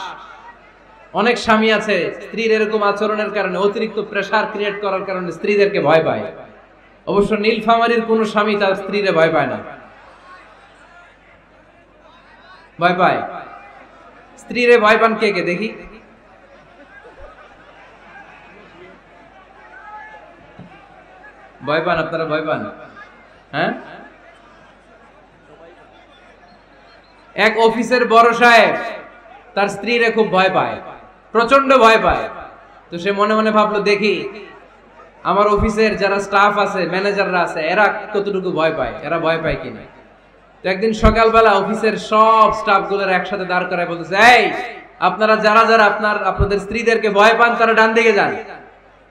অনেক স্বামী আছে স্ত্রীর এরকম আচরণের কারণে, অতিরিক্ত প্রেসার ক্রিয়েট করার কারণে স্ত্রীদেরকে ভয় পায়। অবশ্য নীলফামারীর কোন স্বামী তার স্ত্রীরে ভয় পায় না। ভয় পায়? স্ত্রীরে ভয় পান কে কে? দেখি। ভয় পান আপনারা? ভয় পান? হ্যাঁ, এক অফিসের বড় সাহেব তার স্ত্রীরে খুব ভয় পায়, প্রচন্ড ভয় পায়। তো সে মনে মনে ভাবলো, দেখি আমার অফিসের যারা স্টাফ আছে, ম্যানেজাররা আছে, এরা কতটুকু ভয় পায়, এরা ভয় পায় কিনা। তো একদিন সকালবেলা অফিসের সব স্টাফ গুলোর একসাথে দাঁড় করায় বলতেছে, এই আপনারা যারা যারা আপনাদের স্ত্রীদেরকে ভয় পান তারা ডান দিকে যান,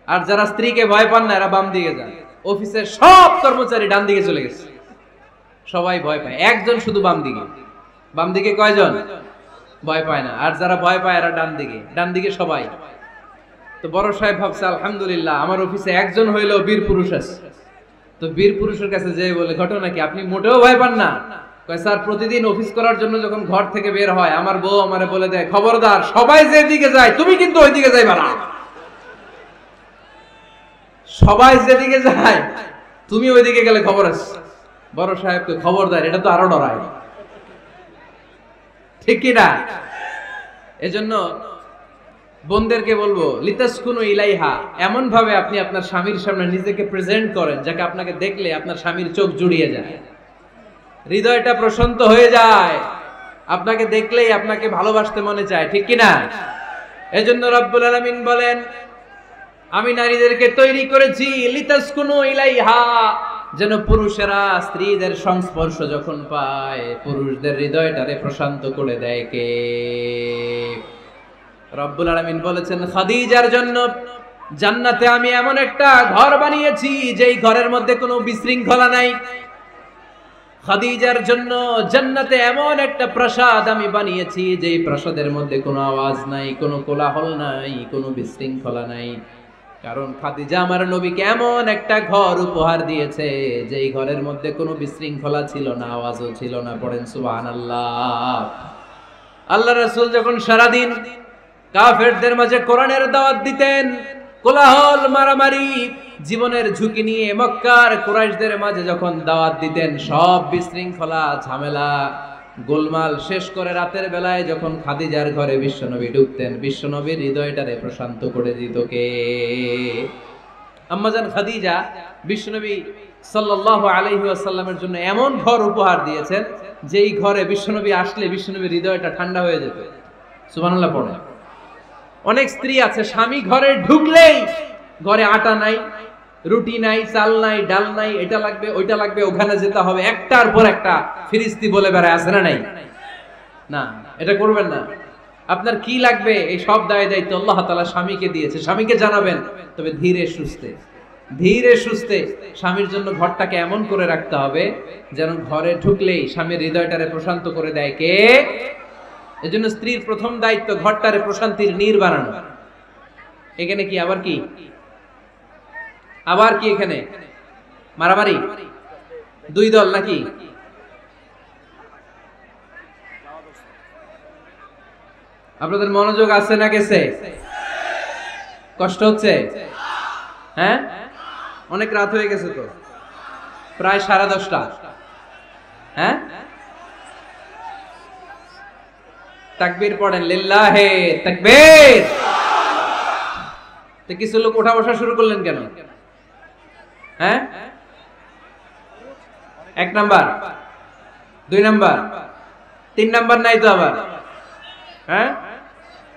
আর যারা স্ত্রীকে ভয় পান না এরা বাম দিকে যান। অফিসের সব কর্মচারী ডান দিকে চলে গেছে, সবাই ভয় পায়, একজন শুধু বাম দিকে। বাম দিকে কয়জন ভয় পায় না, আর যারা ভয় পায় এরা ডান দিকে, ডান দিকে সবাই। তো বড় সাহেব ভাবছে, আলহামদুলিল্লাহ আমার অফিসে একজন হইলেও বীর পুরুষ আছে। তো বীর পুরুষের কাছে যেয়ে বলে, ঘটনা কি, আপনি মোটেও ভয় পান না? কয়, স্যার প্রতিদিন অফিস করার জন্য যখন ঘর থেকে বের হয় আমার বউ আমারে বলে দেয়, খবরদার সবাই যেদিকে যায় তুমি কিন্তু ওইদিকে যাইবা না, সবাই যেদিকে যায় তুমি ওইদিকে গেলে খবর আছে। বড় সাহেবকে খবরদার, এটা তো আরো ডরায়, ঠিক কিনা? এজন্য বোনদেরকে বলবো, লিতাসকুনু ইলাইহা, এমন ভাবে আপনি আপনার স্বামীর সামনে নিজেকে প্রেজেন্ট করেন যাকে আপনাকে দেখলে আপনার স্বামীর চোখ জুড়িয়ে যায়, হৃদয়টা প্রশান্ত হয়ে যায়, আপনাকে দেখলেই আপনাকে ভালোবাসতে মনে চায়, ঠিক কিনা? এজন্য রব্বুল আলামিন বলেন, আমি নারীদেরকে তৈরি করেছি লিতাসকুনু ইলাইহা, যেন পুরুষেরা স্ত্রীদের সংস্পর্শ যখন পায় পুরুষদের হৃদয়টারে প্রশান্ত করে দেয়। কে? রব্বুল আলামিন বলেছেন, খাদিজার জন্য জান্নাতে আমি এমন একটা ঘর বানিয়েছি যেই ঘরের মধ্যে কোনো বিশৃঙ্খলা নাই। খাদিজার জন্য জান্নাতে এমন একটা প্রাসাদ আমি বানিয়েছি যেই প্রাসাদের মধ্যে কোনো আওয়াজ নাই, কোনো কোলাহল নাই, কোনো বিশৃঙ্খলা নাই। কারণ খাদিজা আমার নবীকে এমন একটা ঘর উপহার দিয়েছে যেই ঘরের মধ্যে কোনো বিশৃঙ্খলা ছিল না, আওয়াজও ছিল না। পড়েন সুবহানাল্লাহ। আল্লাহ রাসূল যখন সারাদিন কাফেরদের মাঝে কোরআনের দাওয়াত দিতেন, কোলাহল মারামারি জীবনের ঝুঁকি নিয়ে মক্কার কুরাইশদের মাঝে যখন দাওয়াত দিতেন, সব বিশৃঙ্খলা ঝামেলা গোলমাল শেষ করে রাতের বেলায় যখন খাদিজার ঘরে বিশ্বনবী ঢুকতেন, বিশ্বনবীর হৃদয়টারে প্রশান্ত করে দিত কে? আম্মাজান খাদিজা বিশ্বনবী সাল্লাল্লাহু আলাইহি ওয়াসাল্লামের জন্য এমন ঘর উপহার দিয়েছেন যেই ঘরে বিশ্বনবী আসলে বিশ্বনবীর হৃদয়টা ঠান্ডা হয়ে যেত। সুবহানাল্লাহ পড়ে। অনেক স্ত্রী আছে স্বামী ঘরে ঢুকলেই ঘরে আটা নাই, রুটি নাই, চাল নাই, ডাল নাই, এটা লাগবে ওইটা লাগবে, ওখানে যেতে হবে, একটার পর একটা ফিরিস্তি বলে বেড়ায়, আছে না নাই? না, এটা করবেন না। আপনার কি লাগবে এই সব দায় দায়িত্ব আল্লাহ তাআলা স্বামীকে দিয়েছে, স্বামীকে জানাবেন। তবে ধীরে সুস্থে, ধীরে সুস্থে স্বামীর জন্য ঘরটাকে এমন করে রাখতে হবে যেন ঘরে ঢুকলেই স্বামীর হৃদয়টারে প্রশান্ত করে দেয় কে? এজন্য স্ত্রীর প্রথম দায়িত্ব ঘরটারে প্রশান্তির নীড় বানানো। এখানে কি আবার কি, আবার কি এখানে মারামারি, দুই দল নাকি? আপনাদের মনোযোগ আছে না গেছে? কষ্ট হচ্ছে? হ্যাঁ, অনেক রাত হয়ে গেছে তো, প্রায় 10:30। হ্যাঁ, তাকবীর পড়েন, লিল্লাহে তাকবীর। তো কিছু লোক ওঠা বসা শুরু করলেন কেন? হ্যাঁ, 1 নাম্বার, 2 নাম্বার, 3 নাম্বার নাই তো আবার? হ্যাঁ,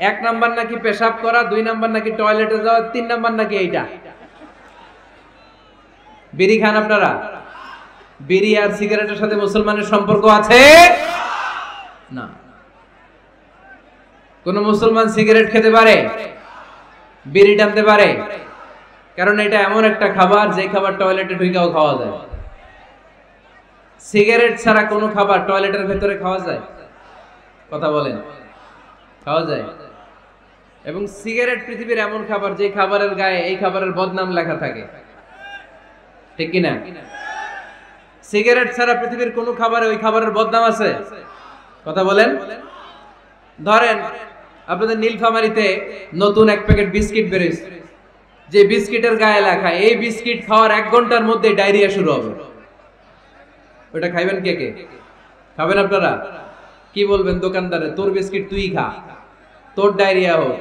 1 নাম্বার নাকি পেশাব করা, 2 নাম্বার নাকি টয়লেটে যাওয়া, 3 নাম্বার নাকি এইটা। বিড়ি খান আপনারা? বিড়ি আর সিগারেটের সাথে মুসলমানের সম্পর্ক আছে না। কোন মুসলমান সিগারেট খেতে পারে, বিড়ি টানতে পারে? কারণ এটা এমন একটা খাবার যে খাবার টয়লেটে ঢুকেও খাওয়া যায়। সিগারেট ছাড়া কোনো খাবার টয়লেটের ভেতরে খাওয়া যায়? কথা বলেন, খাওয়া যায়? এবং সিগারেট পৃথিবীর এমন খাবার যে খাবারের গায়ে এই খাবারের বদনাম লেখা থাকে, ঠিক কিনা? সিগারেট ছাড়া পৃথিবীর কোন খাবারে ওই খাবারের বদনাম আছে? কথা বলেন। ধরেন আপনাদের নীলফামারীতে নতুন 1 প্যাকেট বিস্কিট বেরিয়েছে, যে বিস্কিটের গায়ে লেখা এই বিস্কিট খাওয়ার 1 ঘন্টার মধ্যে ডায়রিয়া শুরু হবে। ওটা খাইবেন কে কে? খাবেন আপনারা? কি বলবেন দোকানদারে, তোর বিস্কিট তুই খা, তোর ডায়রিয়া হোক,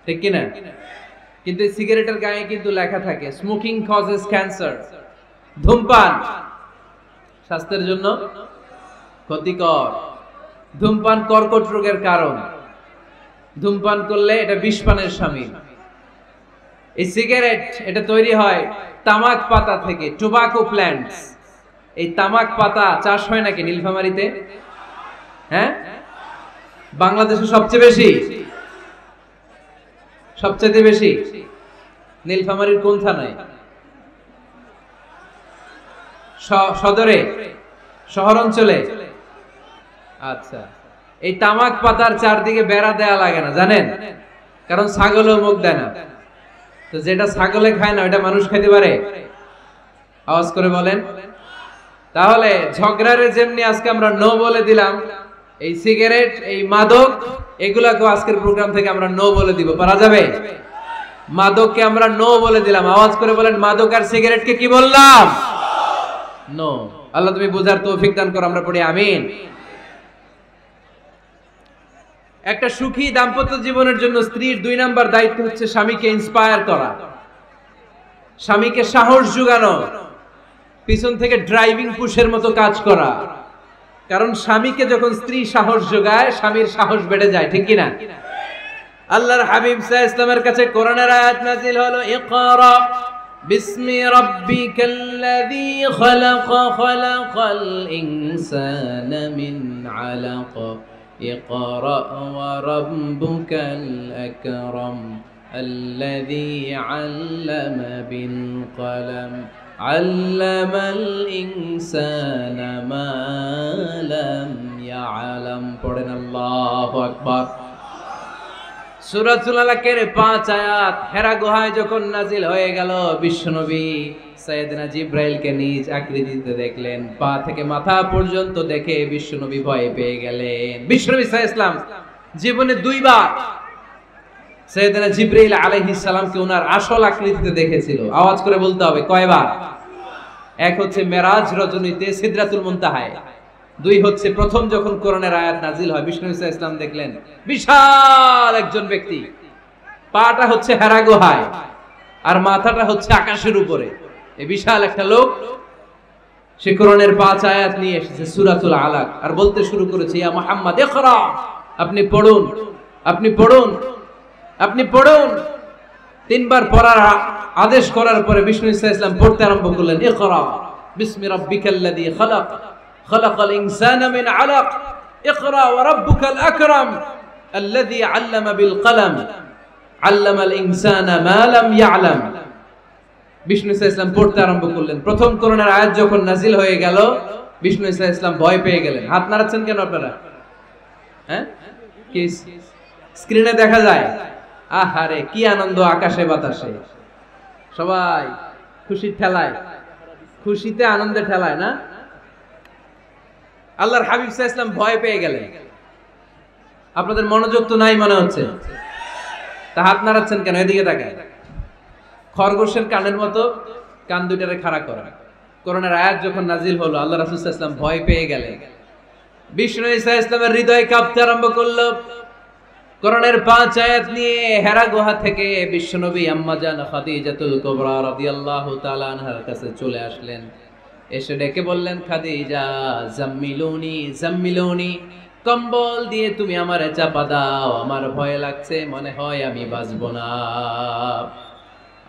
ঠিক কিনা? কিন্তু এই সিগারেটের গায়ে কিন্তু লেখা থাকে স্মোকিং কজেস ক্যান্সার, ধূমপান স্বাস্থ্যের জন্য ক্ষতিকর, ধূমপান কর্কট রোগের কারণ, ধূমপান করলে এটা বিষপানের শামিল। এই সিগারেট এটা তৈরি হয় তামাক পাতা থেকে, টোবাকো প্ল্যান্টস। এই তামাক পাতা চাষ হয় নাকি নীলফামারীতে? হ্যাঁ, বাংলাদেশে সবচেয়ে বেশি, সবচেয়ে বেশি নীলফামারীর কোন থানায়? সদরে, শহর অঞ্চলে। আচ্ছা, এই তামাক পাতার চারদিকে বেড়া দেয়া লাগে না জানেন? কারণ ছাগলেও মুখ দেয় না। তো যেটা ছাগলে খায় না ওটা মানুষ খেতে পারে? আওয়াজ করে বলেন। তাহলে ঝগড়ারে যেমনি আজকে আমরা নো বলে দিলাম, এই সিগারেট, এই মাদক, এগুলাকে আজকের প্রোগ্রাম থেকে আমরা নো বলে দিব। পারা যাবে? মাদককে আমরা নো বলে দিলাম। আওয়াজ করে বলেন, মাদক আর সিগারেটকে কি বললাম? নো। আল্লাহ তুমি বোঝার তৌফিক দান করো, আমরা পড়ি আমিন। একটা সুখী দাম্পত্য জীবনের জন্য স্ত্রীর 2 নাম্বার দায়িত্ব হচ্ছে স্বামীকে ইন্সপায়ার করা, স্বামীকে সাহস জোগানো, পিছন থেকে ড্রাইভিং পুশের মতো কাজ করা। কারণ স্বামীকে যখন স্ত্রী সাহস যোগায়, স্বামীর সাহস বেড়ে যায়, ঠিক কিনা? আল্লাহর হাবিব সাল্লাল্লাহু আলাইহি ওয়াসাল্লামের কাছে কোরআনের আয়াত নাযিল হলো, ইকরা বিসমি রাব্বিকাল্লাযী খালাক, খালাকাল ইনসানা মিন আলাক, ইকরা ওয়া রাব্বুকাল আকরাম, আল্লাযী আল্লামা বিল কলম, আল্লামাল ইনসানা মা লাম ইয়ালাম। পড়েন আল্লাহু আকবার। সূরাতুল আলাকের 5 আয়াত হেরা গুহায় যখন নাজিল হয়ে গেল, বিশ্বনবী সাইয়েদনা জিবরাইলকে নিজ আকৃতিতে দেখলেন, পা থেকে মাথা পর্যন্ত দেখে বিশ্বনবী ভয় পেয়ে গেলেন। বিশ্বনবী সাল্লাল্লাহু আলাইহি ওয়াসাল্লাম জীবনে 2 বার সাইয়েদনা জিবরাইল আলাইহিস সালামকে ওনার আসল আকৃতিতে দেখেছিল। আওয়াজ করে বলতে হবে কয়বার? এক হচ্ছে মেরাজ রজনীতে সিদরাতুল মুনতাহায়, 2 হচ্ছে প্রথম যখন কোরআনের আয়াত নাজিল হয়, বিষ্ণু সাল্লাল্লাহু আলাইহি ওয়াসাল্লাম দেখলেন বিশাল একজন ব্যক্তি, পাটা হচ্ছে হেরা গুহায় আর মাথাটা হচ্ছে আকাশের উপরে। এই বিশাল একটা লোক, সে কোরআনের 5 আয়াত নিয়ে এসেছে সূরাতুল আলাক, আর বলতে শুরু করেছে, ইয়া মুহাম্মদ ইকরা, আপনি পড়ুন, আপনি পড়ুন, আপনি পড়ুন। 3 বার পড়ার আদেশ করার পরে বিষ্ণু সাল্লাল্লাহু আলাইহি ওয়াসাল্লাম পড়তে আরম্ভ করলেন, ইকরা বিসমি রাব্বিকাল্লাযী খালাক, খালাকাল ইনসানা মিন আলাক, ইকরা ওয়া রাব্বুকাল আকরাম, আল্লাযী আল্লামা বিল কলম, আল্লামাল ইনসানা মা লাম ইয়ালাম। বিষ্ণু সাল্লাল্লাহু আলাইহি ওয়াসাল্লাম পড়তে আরম্ভ করলেন। প্রথম কোরআনের আয়াত যখন নাজিল হয়ে গেল, বিষ্ণু সাল্লাল্লাহু আলাইহি ওয়াসাল্লাম ভয় পেয়ে গেলেন। হাত নাড়াচ্ছেন কেন আপনারা? হ্যাঁ, কি স্ক্রিনে দেখা যায়? আহারে কি আনন্দ আকাশে বাতাসে, সবাই খুশির ঠেলায়, খুশিতে আনন্দে ঠেলায় না? আল্লাহর হাবিব সাল্লাল্লাহু আলাইহি ওয়াসাল্লাম ভয় পেয়ে গেলেন। আপনাদের মনোযোগ তো নাই মনে হচ্ছে, তা হাত নাড়াচ্ছেন কেন? এদিকে তাকায়। খরগোশের কানের মতো কান দুইটারে খাড়া করা। কোরআনের আয়াত যখন নাজিল হলো, আল্লাহ রাসূল সাল্লাল্লাহু আলাইহি ওয়াসাল্লাম ভয় পেয়ে গেলেন। বিষ্ণু সাল্লাল্লাহু আলাইহি ওয়াসাল্লামের হৃদয় কাঁপতে আরম্ভ করলো। কোরআনের 5 আয়াত নিয়ে হেরা গুহা থেকে বিশ্বনবী আম্মা জান খাদিজাতুল কুবরা রাদিয়াল্লাহু তাআলা আনহার কাছে চলে আসলেন। এসে ডেকে বললেন, খাদিজা জাম্মিলুনি জাম্মিলুনি, কম্বল দিয়ে তুমি আমারে চাপা দাও, আমার ভয় লাগছে, মনে হয় আমি বাঁচব না।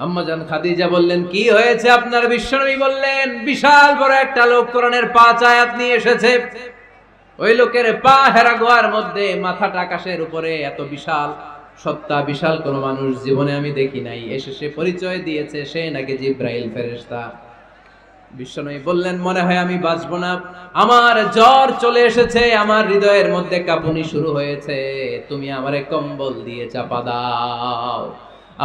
আম্মা জান খাদিজা বললেন, কি হয়েছে আপনার? বিশ্বনবী বললেন, বিশাল বড় একটা লোক কোরআনের 5 আয়াত নিয়ে এসেছে। ওই লোকের পা হেরা গুহার মধ্যে, মাথাটা আকাশের উপরে, এত বিশাল সত্তা, বিশাল কোন মানুষ জীবনে আমি দেখি নাই। এসে সে পরিচয় দিয়েছে সে নাকি জিবরাইল ফেরেশতা। বিশ্বনবী বললেন, মনে হয় আমি বাঁচব না, আমার জ্বর চলে এসেছে, আমার হৃদয়ের মধ্যে কাঁপুনি শুরু হয়েছে, তুমি আমারে কম্বল দিয়ে চাপা দাও।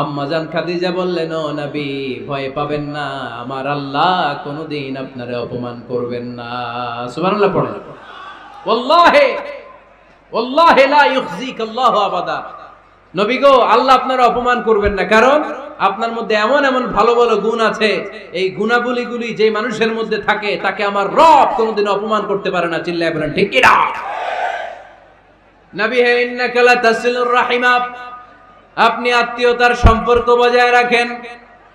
আম্মা জান খাদিজা বললেন, ও নবী ভয় পাবেন না, আমার আল্লাহ কোনোদিন আপনারে অপমান করবেন না। সুবহানাল্লাহ পড়েন। ওয়াল্লাহি ওয়াল্লাহি লা ইউখজিক আল্লাহু আবাদা। নবী গো, আল্লাহ আপনার অপমান করবেন না, কারণ আপনার মধ্যে এমন এমন ভালো ভালো গুণ আছে, এই গুণাবলীগুলি যে মানুষের মধ্যে থাকে তাকে আমার রব কোনোদিন অপমান করতে পারে না। চিল্লায় বলেন ঠিক কি না? নবী হে, ইন্নাকা লা তাসিলুর রাহিমা, আপনি আত্মীয়তার সম্পর্ক বজায় রাখেন।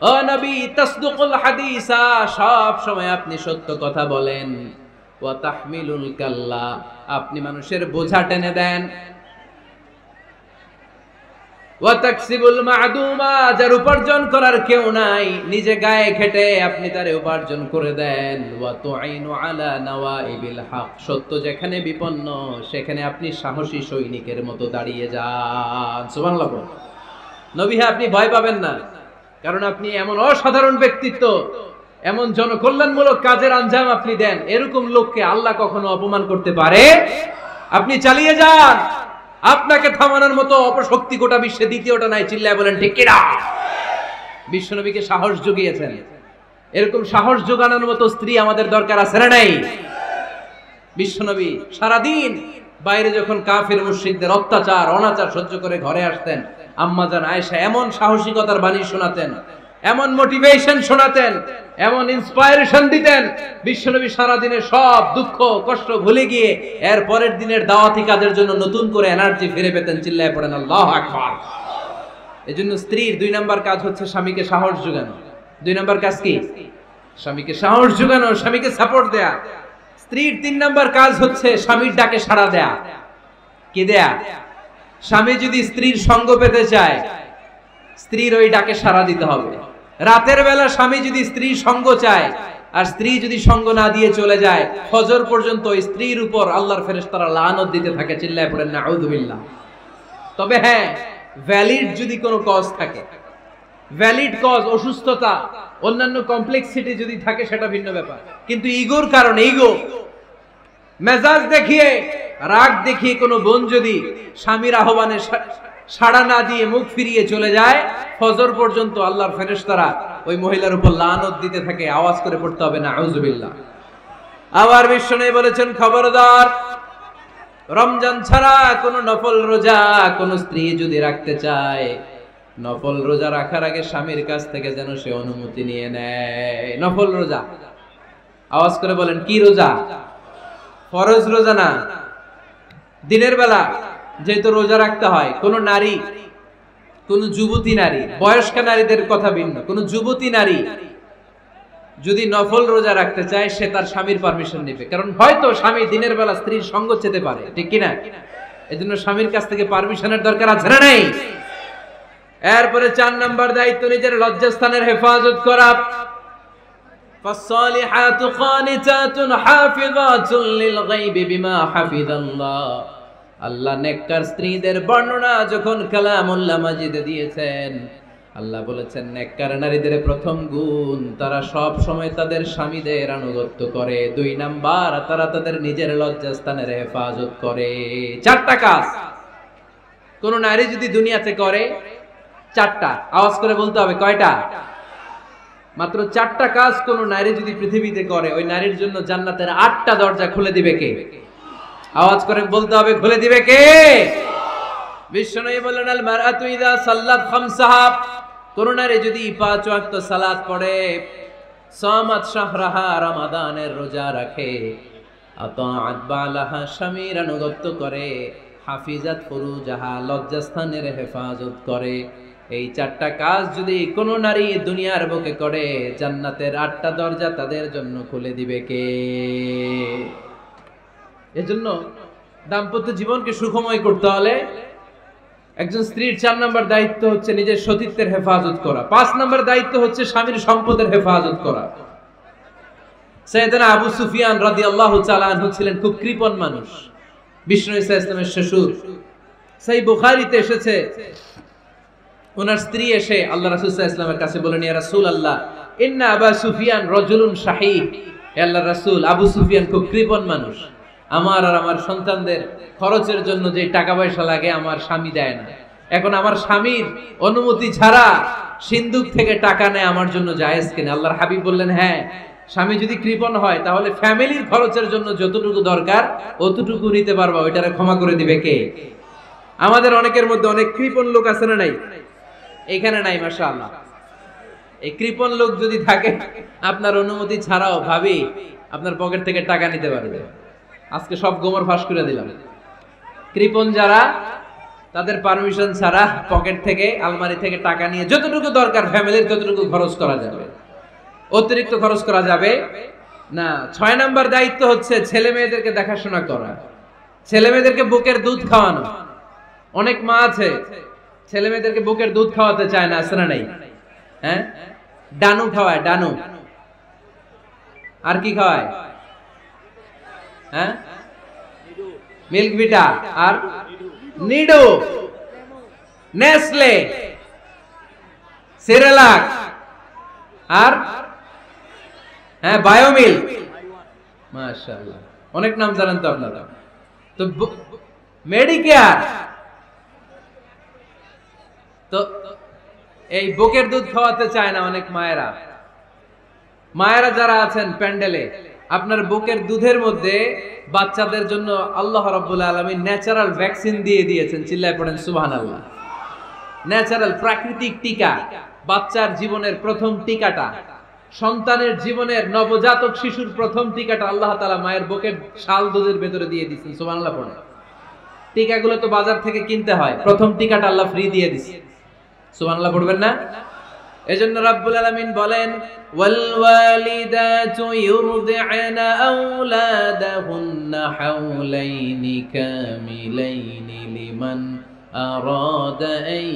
ও নবী, তাসদুকুল হাদিসা, সব সময় আপনি সত্য কথা বলেন। ওয়া তাহমিলুল কাল্লা, আপনি মানুষের বোঝা টেনে দেন। ওয়া তাকসিবুল মা'দুমা, যার উপার্জন করার কেউ নাই, নিজে গায়ে খেটে আপনি তারে উপার্জন করে দেন। ওয়া তুঈনু আলা নাওয়াইবিল হক, সত্য যেখানে বিপন্ন সেখানে আপনি সাহসী সৈনিকের মতো দাঁড়িয়ে যান। সুবহানাল্লাহ। নবী, আপনি ভয় পাবেন না, কারণ আপনি এমন অসাধারণ ব্যক্তিত্ব, এমন জনকল্যাণমূলক কাজের আঞ্জাম আপনি দেন, এরকম লোককে আল্লাহ কখনো অপমান করতে পারে? আপনি চালিয়ে যান, আপনাকে থামানোর মতো অপশক্তি গোটা বিশ্বে দ্বিতীয়টা নাই। চিল্লায় বলেন ঠিক কিনা? বিশ্বনবীকে সাহস জুগিয়েছেন, এরকম সাহস জোগানোর মতো স্ত্রী আমাদের দরকার আছে না নাই? বিশ্বনবী সারাদিন বাইরে যখন কাফির মুশরিকদের অত্যাচার অনাচার সহ্য করে ঘরে আসতেন, আম্মা জান আয়েশা এমন সাহসিকতার বাণী শোনাতেন, এমন মোটিভেশন শোনাতেন, এমন ইন্সপায়ারেশন দিতেন, বিশ্বনবী সারাদিনের সব দুঃখ কষ্ট ভুলে গিয়ে এর পরের দিনের দাওয়াতি কাজের জন্য নতুন করে এনার্জি ফিরে পেতেন। চিল্লায় পড়েন আল্লাহু আকবার। এজন্য স্ত্রীর 2 নাম্বার কাজ হচ্ছে স্বামীকে সাহস যোগানো। 2 নাম্বার কাজ কি? স্বামীকে সাহস যোগানো, স্বামীকে সাপোর্ট দেয়া। স্ত্রীর 3 নাম্বার কাজ হচ্ছে স্বামীর ডাকে সাড়া দেয়া। কি দেয়া? স্বামী যদি স্ত্রীর সঙ্গ পেতে চায়, স্ত্রীর ওই ডাকে সাড়া দিতে হবে। রাতের বেলা স্বামী যদি স্ত্রীর সঙ্গ চায়, আর স্ত্রী যদি সঙ্গ না দিয়ে চলে যায়, ফজর পর্যন্ত ওই স্ত্রীর উপর আল্লাহর ফেরেশতারা লানত দিতে থাকে। চিল্লায় পড়েন নাউযুবিল্লাহ। তবে হ্যাঁ, ভ্যালিড যদি কোনো কজ থাকে, ভ্যালিড কজ, অসুস্থতা, অন্যান্য কমপ্লেক্সিটি যদি থাকে সেটা ভিন্ন ব্যাপার। কিন্তু ইগোর কারণে, ইগো, মেজাজ দেখিয়ে, রাগ দেখিয়ে কোনো বোন যদি স্বামীর আহ্বানে সাড়া না দিয়ে মুখ ফিরিয়ে চলে যায়, ফজর পর্যন্ত আল্লাহর ফেরেশতারা ওই মহিলার উপর লানত দিতে থাকে। আওয়াজ করে পড়তে হবে নাউযুবিল্লাহ। আবার বিশ্বনবী বলেছেন, খবরদার, রমজান ছাড়া কোন নফল রোজা কোন স্ত্রী যদি রাখতে চায়, নফল রোজা রাখার আগে স্বামীর কাছ থেকে যেন সে অনুমতি নিয়ে নেয়। নফল রোজা, আওয়াজ করে বলেন কি রোজা? ফরজ রোজা না। দিনের বেলা যেহেতু রোজা রাখতে হয়, কোন নারী, কোন যুবতী নারী, বয়স্ক নারীদের কথা ভিন্ন, কোন যুবতী নারী যদি নফল রোজা রাখতে চায়, সে তার স্বামীর পারমিশন নেবে। কারণ হয়তো স্বামী দিনের বেলা স্ত্রীর সঙ্গ চেতে পারে, ঠিক কিনা? এজন্য স্বামীর কাছ থেকে পারমিশনের দরকার আছে না নাই? এরপরে 4 নাম্বার দায়িত্ব, নিজের লজ্জাস্থানের হেফাজত করা। ফাসসালিহাতু কানিতাতুন হাফিযাতুন লিল গায়বি বিমা হাফিজাল্লাহ। আল্লাহ নেককার স্ত্রীদের বর্ণনা যখন কালামুল্লাহ মাজিদে দিয়েছেন, আল্লাহ বলেছেন নেককার নারীদের প্রথম গুণ, তারা সব সময় তাদের স্বামীদের আনুগত্য করে। 2 নাম্বার, তারা তাদের নিজের লজ্জাস্থানের হেফাজত করে। 4টা কাজ কোন নারী যদি দুনিয়াতে করে, 4টা, আওয়াজ করে বলতে হবে কয়টা? মাত্র 4টা কাজ কোন নারী যদি পৃথিবীতে করে, ওই নারীর জন্য জান্নাতের 8টা দরজা খুলে দিবে কে? আওয়াজ করে বলতে হবে, খুলে দিবে কে? বিশ্বনবী বললেন, আল মারআতু ইযা সাল্লাত খামসাহা, কোন নারী যদি 5 ওয়াক্ত সালাত পড়ে, সামাত শাহরাহা, রমাদানের রোজা রাখে, আতাআত বালাহা, স্বামীর আনুগত্য করে, হাফিজাত ফুরুজাহা, লজ্জাস্থানের হেফাজত করে, এই 4টা কাজ যদি কোন নারী দুনিয়ার বুকে করে, জান্নাতের 8টা দরজা তাদের জন্য খুলে দিবে কে? এজন্য দাম্পত্য জীবনকে সুখময় করতে হলে একজন স্ত্রীর 4 নাম্বার দায়িত্ব হচ্ছে নিজের সতীত্বের হেফাজত করা। 5 নাম্বার দায়িত্ব হচ্ছে স্বামীর সম্পদের হেফাজত করা। সাইয়েদনা আবু সুফিয়ান রাদিয়াল্লাহু তাআলা আনহু ছিলেন খুব কৃপণ মানুষ, বিষ্ণু ঈসা ইসলামের শ্বশুর। সেই বুখারীতে এসেছে, ওনার স্ত্রী এসে আল্লাহ রাসূল সাল্লাল্লাহু আলাইহি ওয়াসাল্লামের কাছে বলেন, ইয়া রাসূলুল্লাহ, ইন্না আবু সুফিয়ান রাজুলুন শাহীহ। হে আল্লাহর রাসূল, আবু সুফিয়ান খুব কৃপণ মানুষ, আমার আর আমার সন্তানদের খরচের জন্য যে টাকা পয়সা লাগে আমার স্বামী দেয় না। এখন আমার স্বামীর অনুমতি ছাড়া সিন্ধুক থেকে টাকা নেয় আমার জন্য জায়েজ কিনা? আল্লাহর হাবিব বললেন, হ্যাঁ, স্বামী যদি কৃপণ হয় তাহলে ফ্যামিলির খরচের জন্য যতটুকু দরকার অতটুকু নিতে পারবা, ওইটারে ক্ষমা করে দিবে কে? আমাদের অনেকের মধ্যে অনেক কৃপণ লোক আছে না নাই? এখানে নাই মাশাআল্লাহ। এই কৃপণ লোক যদি থাকে, আপনার অনুমতি ছাড়াও ভাবি আপনার পকেট থেকে টাকা নিতে পারবে। আজকে সব গোমর ফাঁস করে দিলাম। কৃপণ যারা, তাদের পারমিশন ছাড়া পকেট থেকে আলমারি থেকে টাকা নিয়ে যতটুকু দরকার ফ্যামিলির ততটুকু খরচ করা যাবে, অতিরিক্ত খরচ করা যাবে না। 6 নাম্বার দায়িত্ব হচ্ছে ছেলে মেয়েদেরকে দেখাশোনা করা, ছেলে মেয়েদেরকে বুকের দুধ খাওয়ানো। অনেক মা আছে ছেলে মেয়েদেরকে বুকের দুধ খাওয়াতে চায় না, আছে না নাই? হ্যাঁ, ডানু খাওয়ায়, ডানু। আর কি খাওয়ায়? হ্যাঁ, মিল্ক ভিটা আর নিডো, নেসলে, সেরেলাক আর হ্যাঁ বায়োমিল। মাশাআল্লাহ, অনেক নাম জানেন তো আপনারা। তো মেডিকেয়ার, তো এই বুকের দুধ খাওয়াতে চায় না অনেক মায়েরা। মায়েরা যারা আছেন প্যান্ডেলে, আপনার বুকের দুধের মধ্যে বাচ্চাদের জন্য আল্লাহ রাব্বুল আলামিন ন্যাচারাল ভ্যাকসিন দিয়ে দিয়েছেন। চিল্লায় পড়েন সুবহানাল্লাহ। ন্যাচারাল, প্রাকৃতিক টিকা, বাচ্চার জীবনের প্রথম টিকাটা, সন্তানের জীবনের নবজাতক শিশুর প্রথম টিকাটা আল্লাহ তাআলা মায়ের বুকের শাল দুধের ভেতরে দিয়ে দিয়েছেন। সুবহানাল্লাহ পড়েন। টিকাগুলো তো বাজার থেকে কিনতে হয়, প্রথম টিকাটা আল্লাহ ফ্রি দিয়ে দিয়েছে। সুবহানাল্লাহ পড়বেন না? এজন্য রাব্বুল আলামিন বলেন, ওয়াল ওয়ালিদাতু ইউরদি'না আওলাদাহুন্না হাওলাইনি কামিলাইনি লিমান আরাদা আন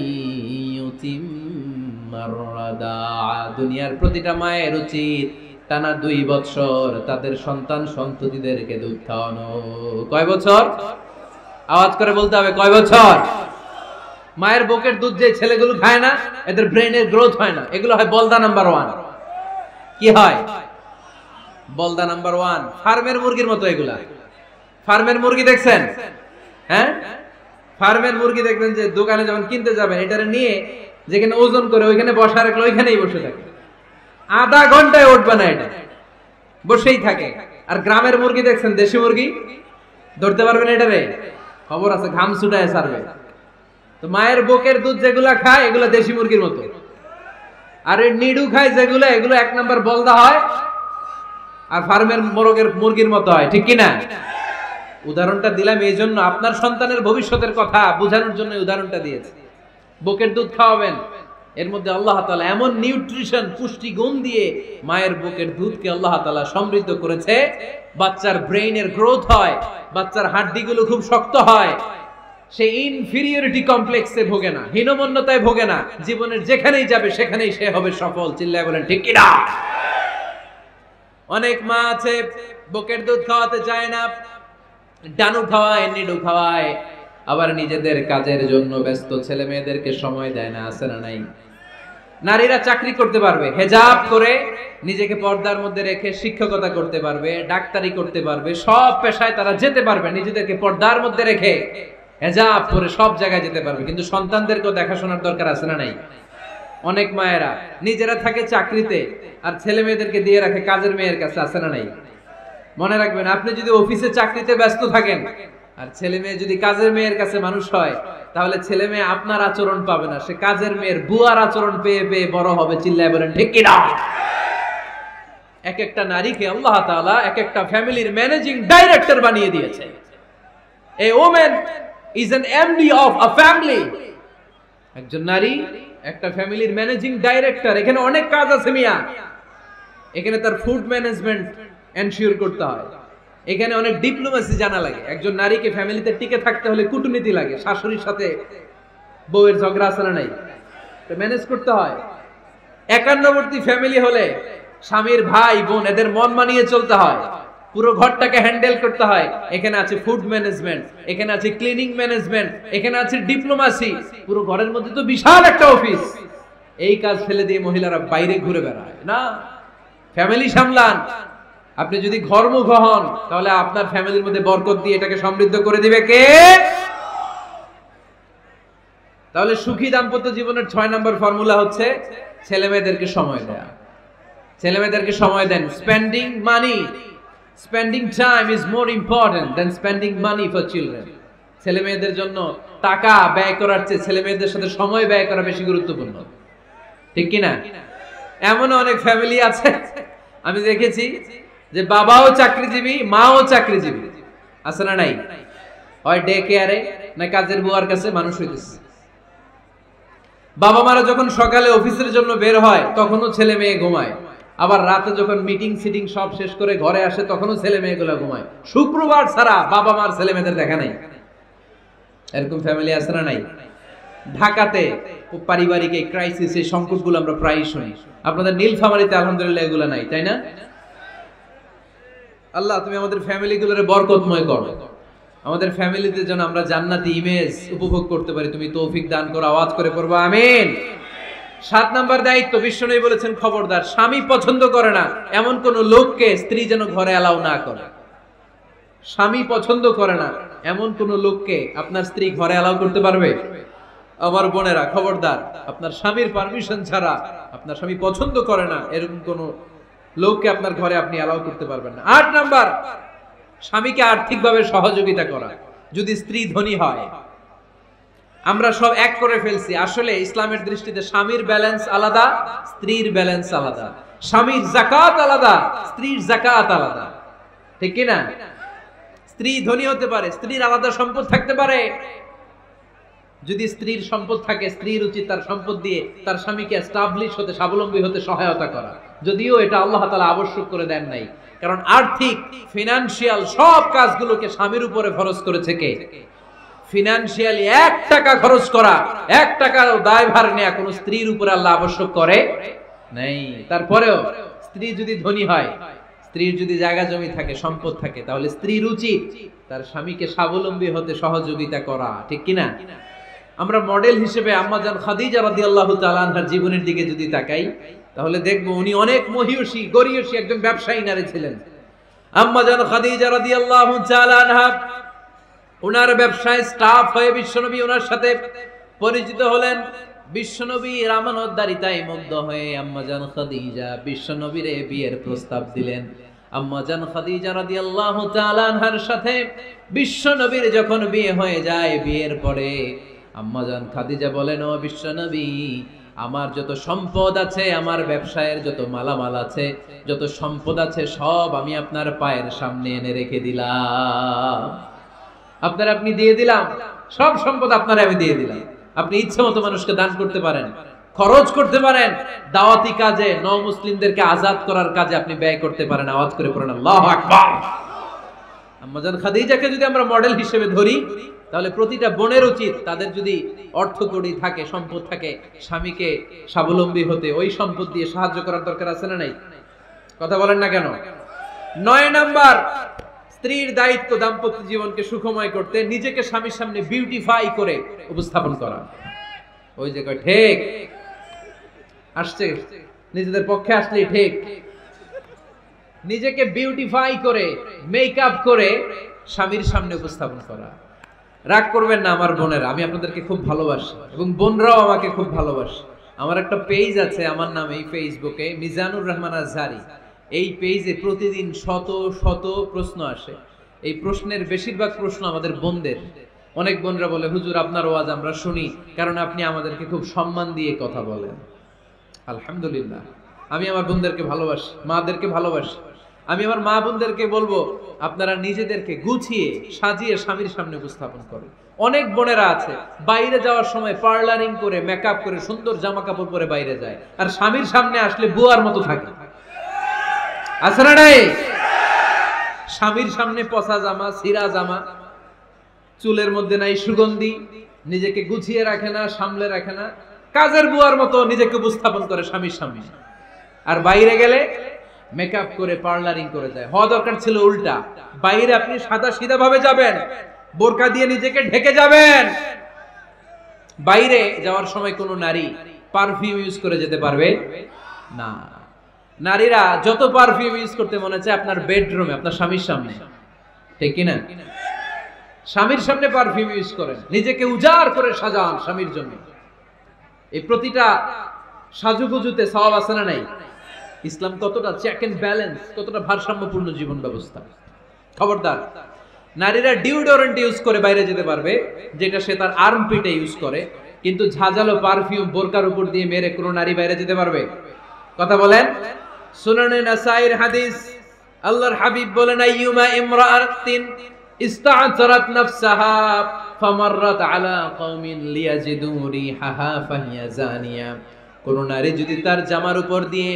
ইউতিম্মার রাদাআ। দুনিয়ার প্রতিটা মায়ের উচিত টানা 2 বছর তাদের সন্তান সন্ততিদেরকে দুধ খাওয়ানো। কয় বছর? আওয়াজ করে বলতে হবে, কয় বছর? মায়ের বুকের দুধ যে ছেলেগুলো খায় না, এদের ব্রেনের গ্রোথ হয় না। এগুলো হয় বলদা নাম্বার 1। কি হয়? বলদা নাম্বার 1। ফার্মের মুরগির মতো এগুলা। ফার্মের মুরগি দেখছেন? হ্যাঁ, ফার্মের মুরগি দেখবেন যে দোকানে যখন কিনতে যাবেন, এটারে নিয়ে যেখানে ওজন করে ওইখানে বসা রাখলে ওইখানেই বসে থাকে, আধা ঘন্টায় উঠবে না, এটা বসেই থাকে। আর গ্রামের মুরগি দেখছেন, দেশি মুরগি, ধরতে পারবেন এটারে? খবর আছে, ঘাম ছুটায় ছাড়বে। তো মায়ের বুকের দুধ যেগুলা খায় এগুলো দেশি মুরগির মতো, আর এই নিডু খায় যেগুলো, এগুলো 1 নাম্বার বলদা হয়, আর ফার্মের মুরগির মতো হয়। ঠিক কিনা? উদাহরণটা দিলাম এই জন্য, আপনার সন্তানের ভবিষ্যতের কথা বোঝানোর জন্য উদাহরণটা দিয়েছি। বুকের দুধ খাওয়াবেন, এর মধ্যে আল্লাহ তাআলা এমন নিউট্রিশন, পুষ্টি গুণ দিয়ে মায়ের বুকের দুধকে আল্লাহ তাআলা সমৃদ্ধ করেছে। বাচ্চার ব্রেইনের গ্রোথ হয়, বাচ্চার হাড্ডিগুলো খুব শক্ত হয়, সে ইনফিরিয়রিটি কমপ্লেক্সে ভোগে না, হীনমন্যতায় ভোগে না। জীবনের যেখানেই যাবে সেখানেই সে হবে সফল। চিল্লায় বলেন ঠিক কি না? অনেক মা আছে বুকের দুধ খাওয়াতে চায় না, ডানু খাওয়ায়, নিডু খাওয়ায়, আবার নিজেদের কাজের জন্য ব্যস্ত, ছেলে মেয়েদেরকে সময় দেয় না। আছে না নাই? নারীরা চাকরি করতে পারবে, হেজাব করে নিজেকে পর্দার মধ্যে রেখে শিক্ষকতা করতে পারবে, ডাক্তারি করতে পারবে, সব পেশায় তারা যেতে পারবে, নিজেদেরকে পর্দার মধ্যে রেখে হেজাব পরে সব জায়গায় যেতে পারবে। কিন্তু সন্তানদেরকেও দেখাশোনার দরকার আছে না নাই? অনেক মায়েরা নিজেরা থাকে চাকরিতে আর ছেলে মেয়েদেরকে দিয়ে রাখে কাজের মেয়ের কাছে। আছে না নাই? মনে রাখবেন, আপনি যদি অফিসে চাকরিতে ব্যস্ত থাকেন আর ছেলে মেয়ে যদি কাজের মেয়ের কাছে মানুষ হয়, তাহলে ছেলে মেয়ে আপনার আচরণ পাবে না, সে কাজের মেয়ের বুয়ার আচরণ পেয়ে পেয়ে বড় হবে। চিল্লায় বলেন ঠিক কি না? এক একটা নারীকে আল্লাহ তাআলা এক একটা ফ্যামিলির ম্যানেজিং ডাইরেক্টর বানিয়ে দিয়েছে। A woman is an MD of a family. একজন নারী একটা ফ্যামিলির ম্যানেজিং ডাইরেক্টর। এখানে অনেক কাজ আছে মিয়া। এখানে তার ফুড ম্যানেজমেন্ট এনশিওর করতে হয়, এখানে অনেক ডিপ্লোমেসি জানা লাগে। একজন নারীকে ফ্যামিলিতে টিকে থাকতে হলে কূটনীতি লাগে, শাশুড়ির সাথে বউয়ের ঝগড়া আছে না নাই, তো ম্যানেজ করতে হয়। একান্নবর্তী ফ্যামিলি হলে স্বামীর ভাই বোন এদের মন মানিয়ে চলতে হয়, পুরো ঘরটাকে হ্যান্ডেল করতে হয়। এখানে আছে ফুড ম্যানেজমেন্ট, এখানে আছে ক্লিনিং ম্যানেজমেন্ট, এখানে আছে ডিপ্লোমাসি। পুরো ঘরের মধ্যে তো বিশাল একটা অফিস। এই কাজ ফেলে দিয়ে মহিলারা বাইরে ঘুরে বেড়ায় না। ফ্যামিলি সামলান। আপনি যদি ঘরমুখ হন তাহলে আপনার ফ্যামিলির মধ্যে বরকত দিয়ে এটাকে সমৃদ্ধ করে দিবে কে? তাহলে সুখী দাম্পত্য জীবনের 6 নম্বর ফর্মুলা হচ্ছে ছেলে মেয়েদেরকে সময় দেয়া। ছেলে মেয়েদেরকে সময় দেন। Spending money, spending time is more important than spending money for children. ছেলে মেয়েদের জন্য টাকা ব্যয় করার চেয়ে ছেলে মেয়েদের সাথে সময় ব্যয় করা বেশি গুরুত্বপূর্ণ। ঠিক কিনা? এমন অনেক ফ্যামিলি আছে আমি দেখেছি যে বাবাও চাকরিজীবী, মাও চাকরিজীবী। আছে না নাই? হয় ডে কেয়ারে, না কাজের বুয়ার কাছে মানুষ হইতেছে। বাবা মারা যখন সকালে অফিসের জন্য বের হয় তখনও ছেলে মেয়ে ঘুমায়, আবার রাতে যখন মিটিং সিটিং সব শেষ করে ঘরে আসে তখনও ছেলে মেয়েগুলো ঘুমায়। শুক্রবার ছাড়া বাবা মার ছেলে মেয়েদের দেখা নাই। এরকম ফ্যামিলি আছে না নাই? ঢাকাতে পারিবারিক এই ক্রাইসিস, এই সংকটগুলো আমরা প্রায়ই শুনি। আপনাদের নীলফামারীতে আলহামদুলিল্লাহ এগুলো নাই, তাই না? আল্লাহ তুমি আমাদের ফ্যামিলিগুলোরে বরকতময় করো, আমাদের ফ্যামিলিতে যেন আমরা জান্নাতি ইমেজ উপভোগ করতে পারি, তুমি তৌফিক দান করো। আওয়াজ করে পড়বো আমিন। 7 নাম্বার দায়িত্ব, বিশ্বনবী বলেছেন খবরদার, স্বামী পছন্দ করে না এমন কোন লোককে স্ত্রী যেন ঘরে অ্যালাউ না করে। স্বামী পছন্দ করে না এমন কোন লোককে আপনার স্ত্রী ঘরে অ্যালাউ করতে পারবে? আমার বোনেরা খবরদার, আপনার স্বামীর পারমিশন ছাড়া, আপনার স্বামী পছন্দ করে না এরকম কোন লোককে আপনার ঘরে আপনি অ্যালাউ করতে পারবেন না। 8 নাম্বার, স্বামীকে আর্থিকভাবে সহযোগিতা করা। যদি স্ত্রী ধনী হয়, আমরা সব এক করে ফেলছি, আসলে ইসলামের দৃষ্টিতে স্বামীর ব্যালেন্স আলাদা, স্ত্রীর ব্যালেন্স আলাদা। স্বামীর যাকাত আলাদা, স্ত্রীর যাকাত আলাদা, ঠিক কি না? স্ত্রী ধনী হতে পারে, স্ত্রীর আলাদা সম্পদ থাকতে পারে। যদি স্ত্রীর সম্পদ থাকে, স্ত্রীর উচিত তার সম্পদ দিয়ে তার স্বামীকে এস্টাবলিশ হতে, স্বাবলম্বী হতে সহায়তা করা। যদিও এটা আল্লাহ তাআলা আবশ্যক করে দেন নাই, কারণ আর্থিক ফিনান্সিয়াল সব কাজগুলোকে স্বামীর উপরে ফরজ করেছে কে? ফিনান্সিয়ালি 1 টাকা খরচ করা, 1 টাকার দায়ভার নেওয়া কোন স্ত্রীর উপরে আল্লাহ আবশ্যক করে নাই। তারপরেও স্ত্রী যদি ধনী হয়, স্ত্রীর যদি জায়গা জমি থাকে, সম্পদ থাকে, তাহলে স্ত্রীর উচিত তার স্বামীকে স্বাবলম্বী হতে সহযোগিতা করা, ঠিক কি না? আমরা মডেল হিসেবে আম্মা জান খাদিজা রাদিয়াল্লাহু তাআলা আনহার জীবনের দিকে যদি তাকাই, তাহলে দেখব উনি অনেক মহিয়সী গরিয়সী একজন ব্যবসায়ী নারী ছিলেন। আম্মা জান খাদিজা রাদিয়াল্লাহু তাআলা আনহা ওনার ব্যবসায় স্টাফ হয়ে বিশ্বনবী ওনার সাথে পরিচিত হলেন। বিশ্বনবীর আমানতদারিতায় মুগ্ধ হয়ে আম্মা জান খাদিজা বিশ্বনবীরে বিয়ের প্রস্তাব দিলেন। আম্মা জান খাদিজা রাদিয়াল্লাহু তাআলা আনহার সাথে বিশ্বনবীর যখন বিয়ে হয়ে যায়, বিয়ের পরে আম্মা জান খাদিজা বলেন, ও বিশ্বনবী, আমার যত সম্পদ আছে, আমার ব্যবসায়ের যত মালামাল আছে, যত সম্পদ আছে, সব আমি আপনার পায়ের সামনে এনে রেখে দিলাম। আপনি দিয়ে দিলাম, সব সম্পদ আপনার আমি দিয়ে দিলাম। আপনি ইচ্ছে মতো মানুষকে দান করতে পারেন, খরচ করতে পারেন, দাওয়াতি কাজে, মুসলিমদেরকে আজাদ করার কাজে আপনি ব্যয় করতে পারেন। আওয়াজ করে পড়েন আল্লাহু আকবার। আম্মা জান খাদিজাকে যদি আমরা মডেল হিসেবে ধরি, তাহলে প্রতিটা বোনের উচিত তাদের যদি অর্থকড়ি থাকে, সম্পদ থাকে, স্বামীকে স্বাবলম্বী হতে ওই সম্পদ দিয়ে সাহায্য করার দরকার আছে না নাই? কথা বলেন না কেন? 9 নাম্বার, স্ত্রীর দায়িত্ব দাম্পত্য জীবনকে সুখময় করতে নিজেকে স্বামীর সামনে বিউটিফাই করে উপস্থাপন করা। ওই যে কয় ঠিক আসছে, নিজেদের পক্ষে আসলে ঠিক, নিজেকে বিউটিফাই করে মেকআপ করে স্বামীর সামনে উপস্থাপন করা। রাগ করবেন না আমার বোনেরা, আমি আপনাদেরকে খুব ভালোবাসি এবং বোনরাও আমাকে খুব ভালোবাসে। আমার একটা পেজ আছে আমার নামে, এই ফেসবুকে মিজানুর রহমান আজহারি। এই পেজে প্রতিদিন শত শত প্রশ্ন আসে। এই প্রশ্নের বেশিরভাগ প্রশ্ন আমাদের বোনদের। অনেক বোনরা বলে, হুজুর আপনার ওয়াজ আমরা শুনি কারণ আপনি আমাদেরকে খুব সম্মান দিয়ে কথা বলেন। আলহামদুলিল্লাহ, আমি আমার বোনদেরকে ভালোবাসি, মাদেরকে ভালোবাসি। আমি আমার মা বোনদেরকে বলবো, আপনারা নিজেদেরকে গুছিয়ে সাজিয়ে স্বামীর সামনে উপস্থাপন করেন। অনেক বোনেরা আছে বাইরে যাওয়ার সময় পার্লারিং করে, মেকআপ করে, সুন্দর জামা কাপড় পরে বাইরে যায়, আর স্বামীর সামনে আসলে বুয়ার মতো থাকে। আছে না নাই? স্বামীর সামনে পচা জামা, ছিঁড়া জামা, চুলের মধ্যে নাই সুগন্ধি, নিজেকে গুছিয়ে রাখে না, সামলে রাখে না, কাজের বুয়ার মতো নিজেকে উপস্থাপন করে স্বামীর সামনে। আর বাইরে গেলে মেকআপ করে, পার্লারিং করে যায়। হওয়া দরকার ছিল উল্টা, বাইরে আপনি সাদা সিধা ভাবে যাবেন, বোরকা দিয়ে নিজেকে ঢেকে যাবেন। বাইরে যাওয়ার সময় কোনো নারী পারফিউম ইউজ করে যেতে পারবে না। নারীরা যত পারফিউম ইউজ করতে মনে চায় আপনার বেডরুমে, আপনার স্বামীর সামনে, ঠিক কিনা? স্বামীর সামনে পারফিউম ইউজ করেন, নিজেকে উজাড় করে সাজান স্বামীর জন্য। এই প্রতিটা সাজুগুজুতে সওয়াব আছে না নাই? ইসলাম কতটা চেক এন্ড ব্যালেন্স, কতটা ভারসাম্যপূর্ণ জীবন ব্যবস্থা। খবরদার, নারীরা ডিওডোরেন্ট ইউজ করে বাইরে যেতে পারবে, যেটা সে তার আর্মপিটে ইউজ করে, কিন্তু ঝাঁঝালো পারফিউম বোরকার উপর দিয়ে মেরে কোনো নারী বাইরে যেতে পারবে? কথা বলেন। সুনানে নাসাইর হাদিস, আল্লাহর হাবিব বলেন, আইয়ুমা ইমরাআতিন ইস্তা'তারাত নাফসাহা ফামাররাত আলা কওমিন লিয়াজিদু রিহাহা ফাহিয়া জানিয়া। কোন নারী যদি তার জামার উপর দিয়ে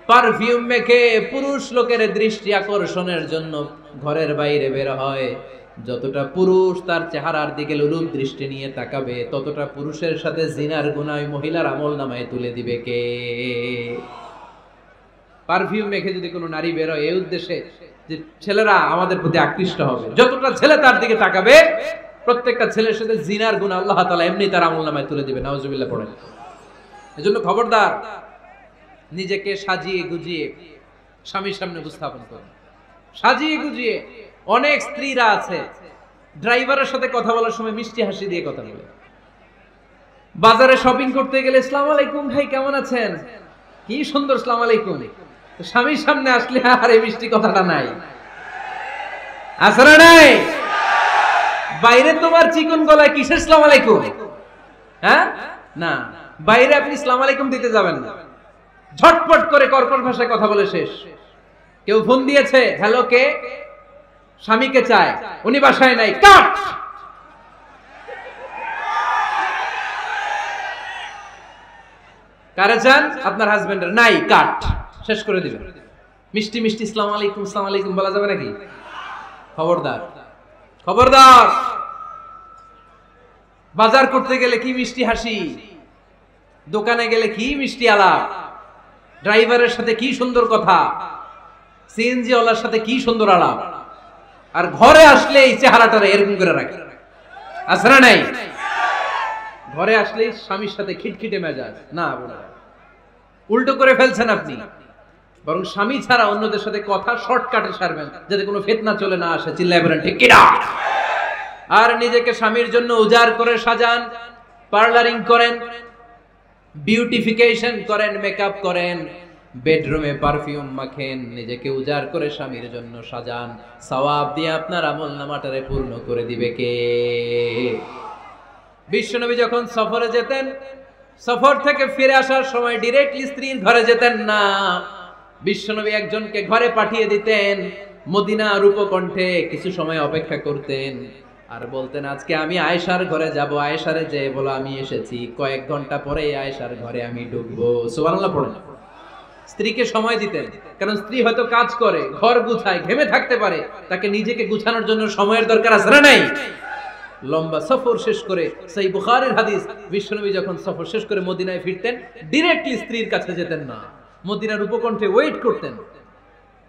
পারফিউম মেখে পুরুষ লোকের দৃষ্টি আকর্ষণের জন্য ঘরের বাইরে বের হয়, যতটা পুরুষ তার চেহারার দিকে লোলুপ দৃষ্টি নিয়ে তাকাবে, ততটা পুরুষের সাথে জিনার গুনাহ ওই মহিলার আমলনামায় তুলে দিবে কে? পারফিউম মেখে যদি কোনো নারী বের হয় এই উদ্দেশ্যে যে ছেলেরা আমাদের প্রতি আকৃষ্ট হবে, যতটা ছেলে তার দিকে তাকাবে প্রত্যেকটা ছেলের সাথে জিনার গুনাহ আল্লাহ তাআলা এমনি তার আমলনামায় তুলে দিবে। নাউজুবিল্লাহ পড়েন। এজন্য খবরদার, নিজেকে সাজিয়ে গুজিয়ে স্বামীর সামনে উপস্থাপন করুন। সাজিয়ে গুজিয়ে অনেক স্ত্রীরা আছে ড্রাইভারের সাথে কথা বলার সময় মিষ্টি হাসি দিয়ে কথা বলে। বাজারে শপিং করতে গেলে আসসালামু আলাইকুম ভাই কেমন আছেন, কি সুন্দর আসসালামু আলাইকুম। স্বামীর সামনে আসলে আর এই মিষ্টি কথাটা নাই, আছে না নাই? বাইরে তোমার চিকন গলায় কিসের আসসালামু আলাইকুম? হ্যাঁ না, বাইরে আপনি আসসালামু আলাইকুম দিতে যাবেন না, ঝটপট করে কর্কশ ভাষায় কথা বলে শেষ। কেউ ফোন দিয়েছে, হ্যালো কে? স্বামীকে চায়, উনি বাসায় নাই, কাট। কারে চান? আপনার হাজবেন্ডের, নাই, কাট, শেষ করে দিবেন। মিষ্টি মিষ্টি আসসালামু আলাইকুম আসসালামু আলাইকুম বলা যাবে নাকি? খবরদার, খবরদার। বাজার করতে গেলে কি মিষ্টি হাসি, দোকানে গেলে কি মিষ্টি আলাপ, ড্রাইভারের সাথে কি সুন্দর কথা, সিএনজি ওয়ালার সাথে কি সুন্দর আলাপ, আর ঘরে আসলে এই চেহারাটারে এরকম করে রাখে, আছে না নাই? ঘরে আসলে স্বামীর সাথে খিটখিটে মেজাজ, না উল্টো করে ফেলছেন আপনি। বরং স্বামী ছাড়া অন্যদের সাথে কথা শর্টকাটে সারবেন, যাতে কোনো ফিতনা চলে না আসে। চিল্লায় বলেন ঠিক কিনা? আর নিজেকে স্বামীর জন্য উজাড় করে সাজান, পার্লারিং করেন, বিউটিফিকেশন করেন, মেকআপ করেন, বেডরুমে পারফিউম মাখেন, নিজেকে উজাড় করে স্বামীর জন্য সাজান। সওয়াব দিয়ে আপনার আমলনামাটারে পূর্ণ করে দিবে কে? বিশ্বনবী যখন সফরে যেতেন, সফর থেকে ফিরে আসার সময় ডিরেক্টলি স্ত্রীর ঘরে যেতেন না। বিশ্বনবী একজনকে ঘরে পাঠিয়ে দিতেন, মদিনার উপকণ্ঠে কিছু সময় অপেক্ষা করতেন, আর বলতেন আজকে আমি আয়েশার ঘরে যাব। আয়েশারে যে বলো আমি এসেছি, কয়েক ঘন্টা পরে আয়েশার ঘরে আমি ঢুকবো। সুবহানাল্লাহ পড়েন। স্ত্রীকে সময় দিতেন, কারণ স্ত্রী হয়তো কাজ করে, ঘর গুছায়, ঘেমে থাকতে পারে, তাকে নিজেকে গুছানোর জন্য সময়ের দরকার আছে না নাই? লম্বা সফর শেষ করে, সেই বুখারীর হাদিস, বিশ্বনবী যখন সফর শেষ করে মদিনায় ফিরতেন, ডিরেক্টলি স্ত্রীর কাছে যেতেন না, মদিনার উপকণ্ঠে ওয়েট করতেন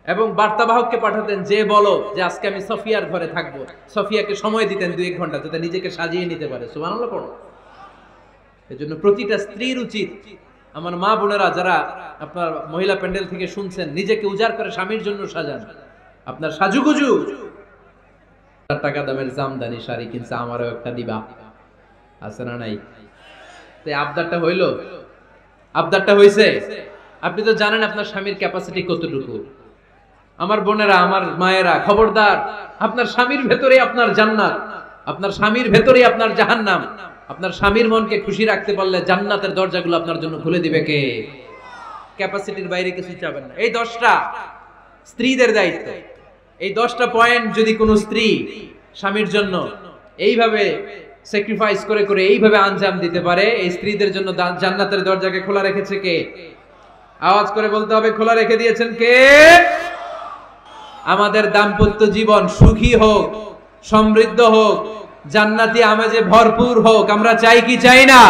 এবং বার্তাবাহককে পাঠাতেন, যে বলো যে আজকে আমি সফিয়ার ঘরে থাকবো। সফিয়াকে সময় দিতেন 2-1 ঘন্টা, যাতে নিজেকে সাজিয়ে নিতে পারে। সুবহানাল্লাহ পড়ো। এজন্য প্রতিটা স্ত্রীর উচিত, আমার মা বোনেরা যারা আপনার মহিলা প্যান্ডেল থেকে শুনছেন, নিজেকে উজাড় করে স্বামীর জন্য সাজান। আপনার সাজুগুজু, টাকা দামের জামদানি শাড়ি কিনছে, আমারও একটা দিবা, আছে না নাই? তো আবদারটা হইল, আবদারটা হইছে। আপনি তো জানেন আপনার স্বামীর ক্যাপাসিটি কতটুকু। আমার বোনেরা, আমার মায়েরা, খবরদার, আপনার স্বামীর ভেতরে আপনার জান্নাত, আপনার স্বামীর ভেতরে আপনার জাহান্নাম। আপনার স্বামীর মনকে খুশি রাখতে পারলে জান্নাতের দরজাগুলো আপনার জন্য খুলে দিবে কে? ক্যাপাসিটির বাইরে কিছু চাবেন না। এই 10টা স্ত্রীদের দায়িত্ব। এই 10টা পয়েন্ট যদি কোনো স্ত্রী স্বামীর জন্য এইভাবে স্যাক্রিফাইস করে করে এইভাবে আঞ্জাম দিতে পারে, এই স্ত্রীদের জন্য জান্নাতের দরজাকে খোলা রেখেছে কে? আওয়াজ করে বলতে হবে, খোলা রেখে দিয়েছেন কে? আমাদের দাম্পত্য জীবন সুখী হোক, সমৃদ্ধ হোক, জান্নাতি আমেজে ভরপুর হোক, আমরা চাই কি চাই না?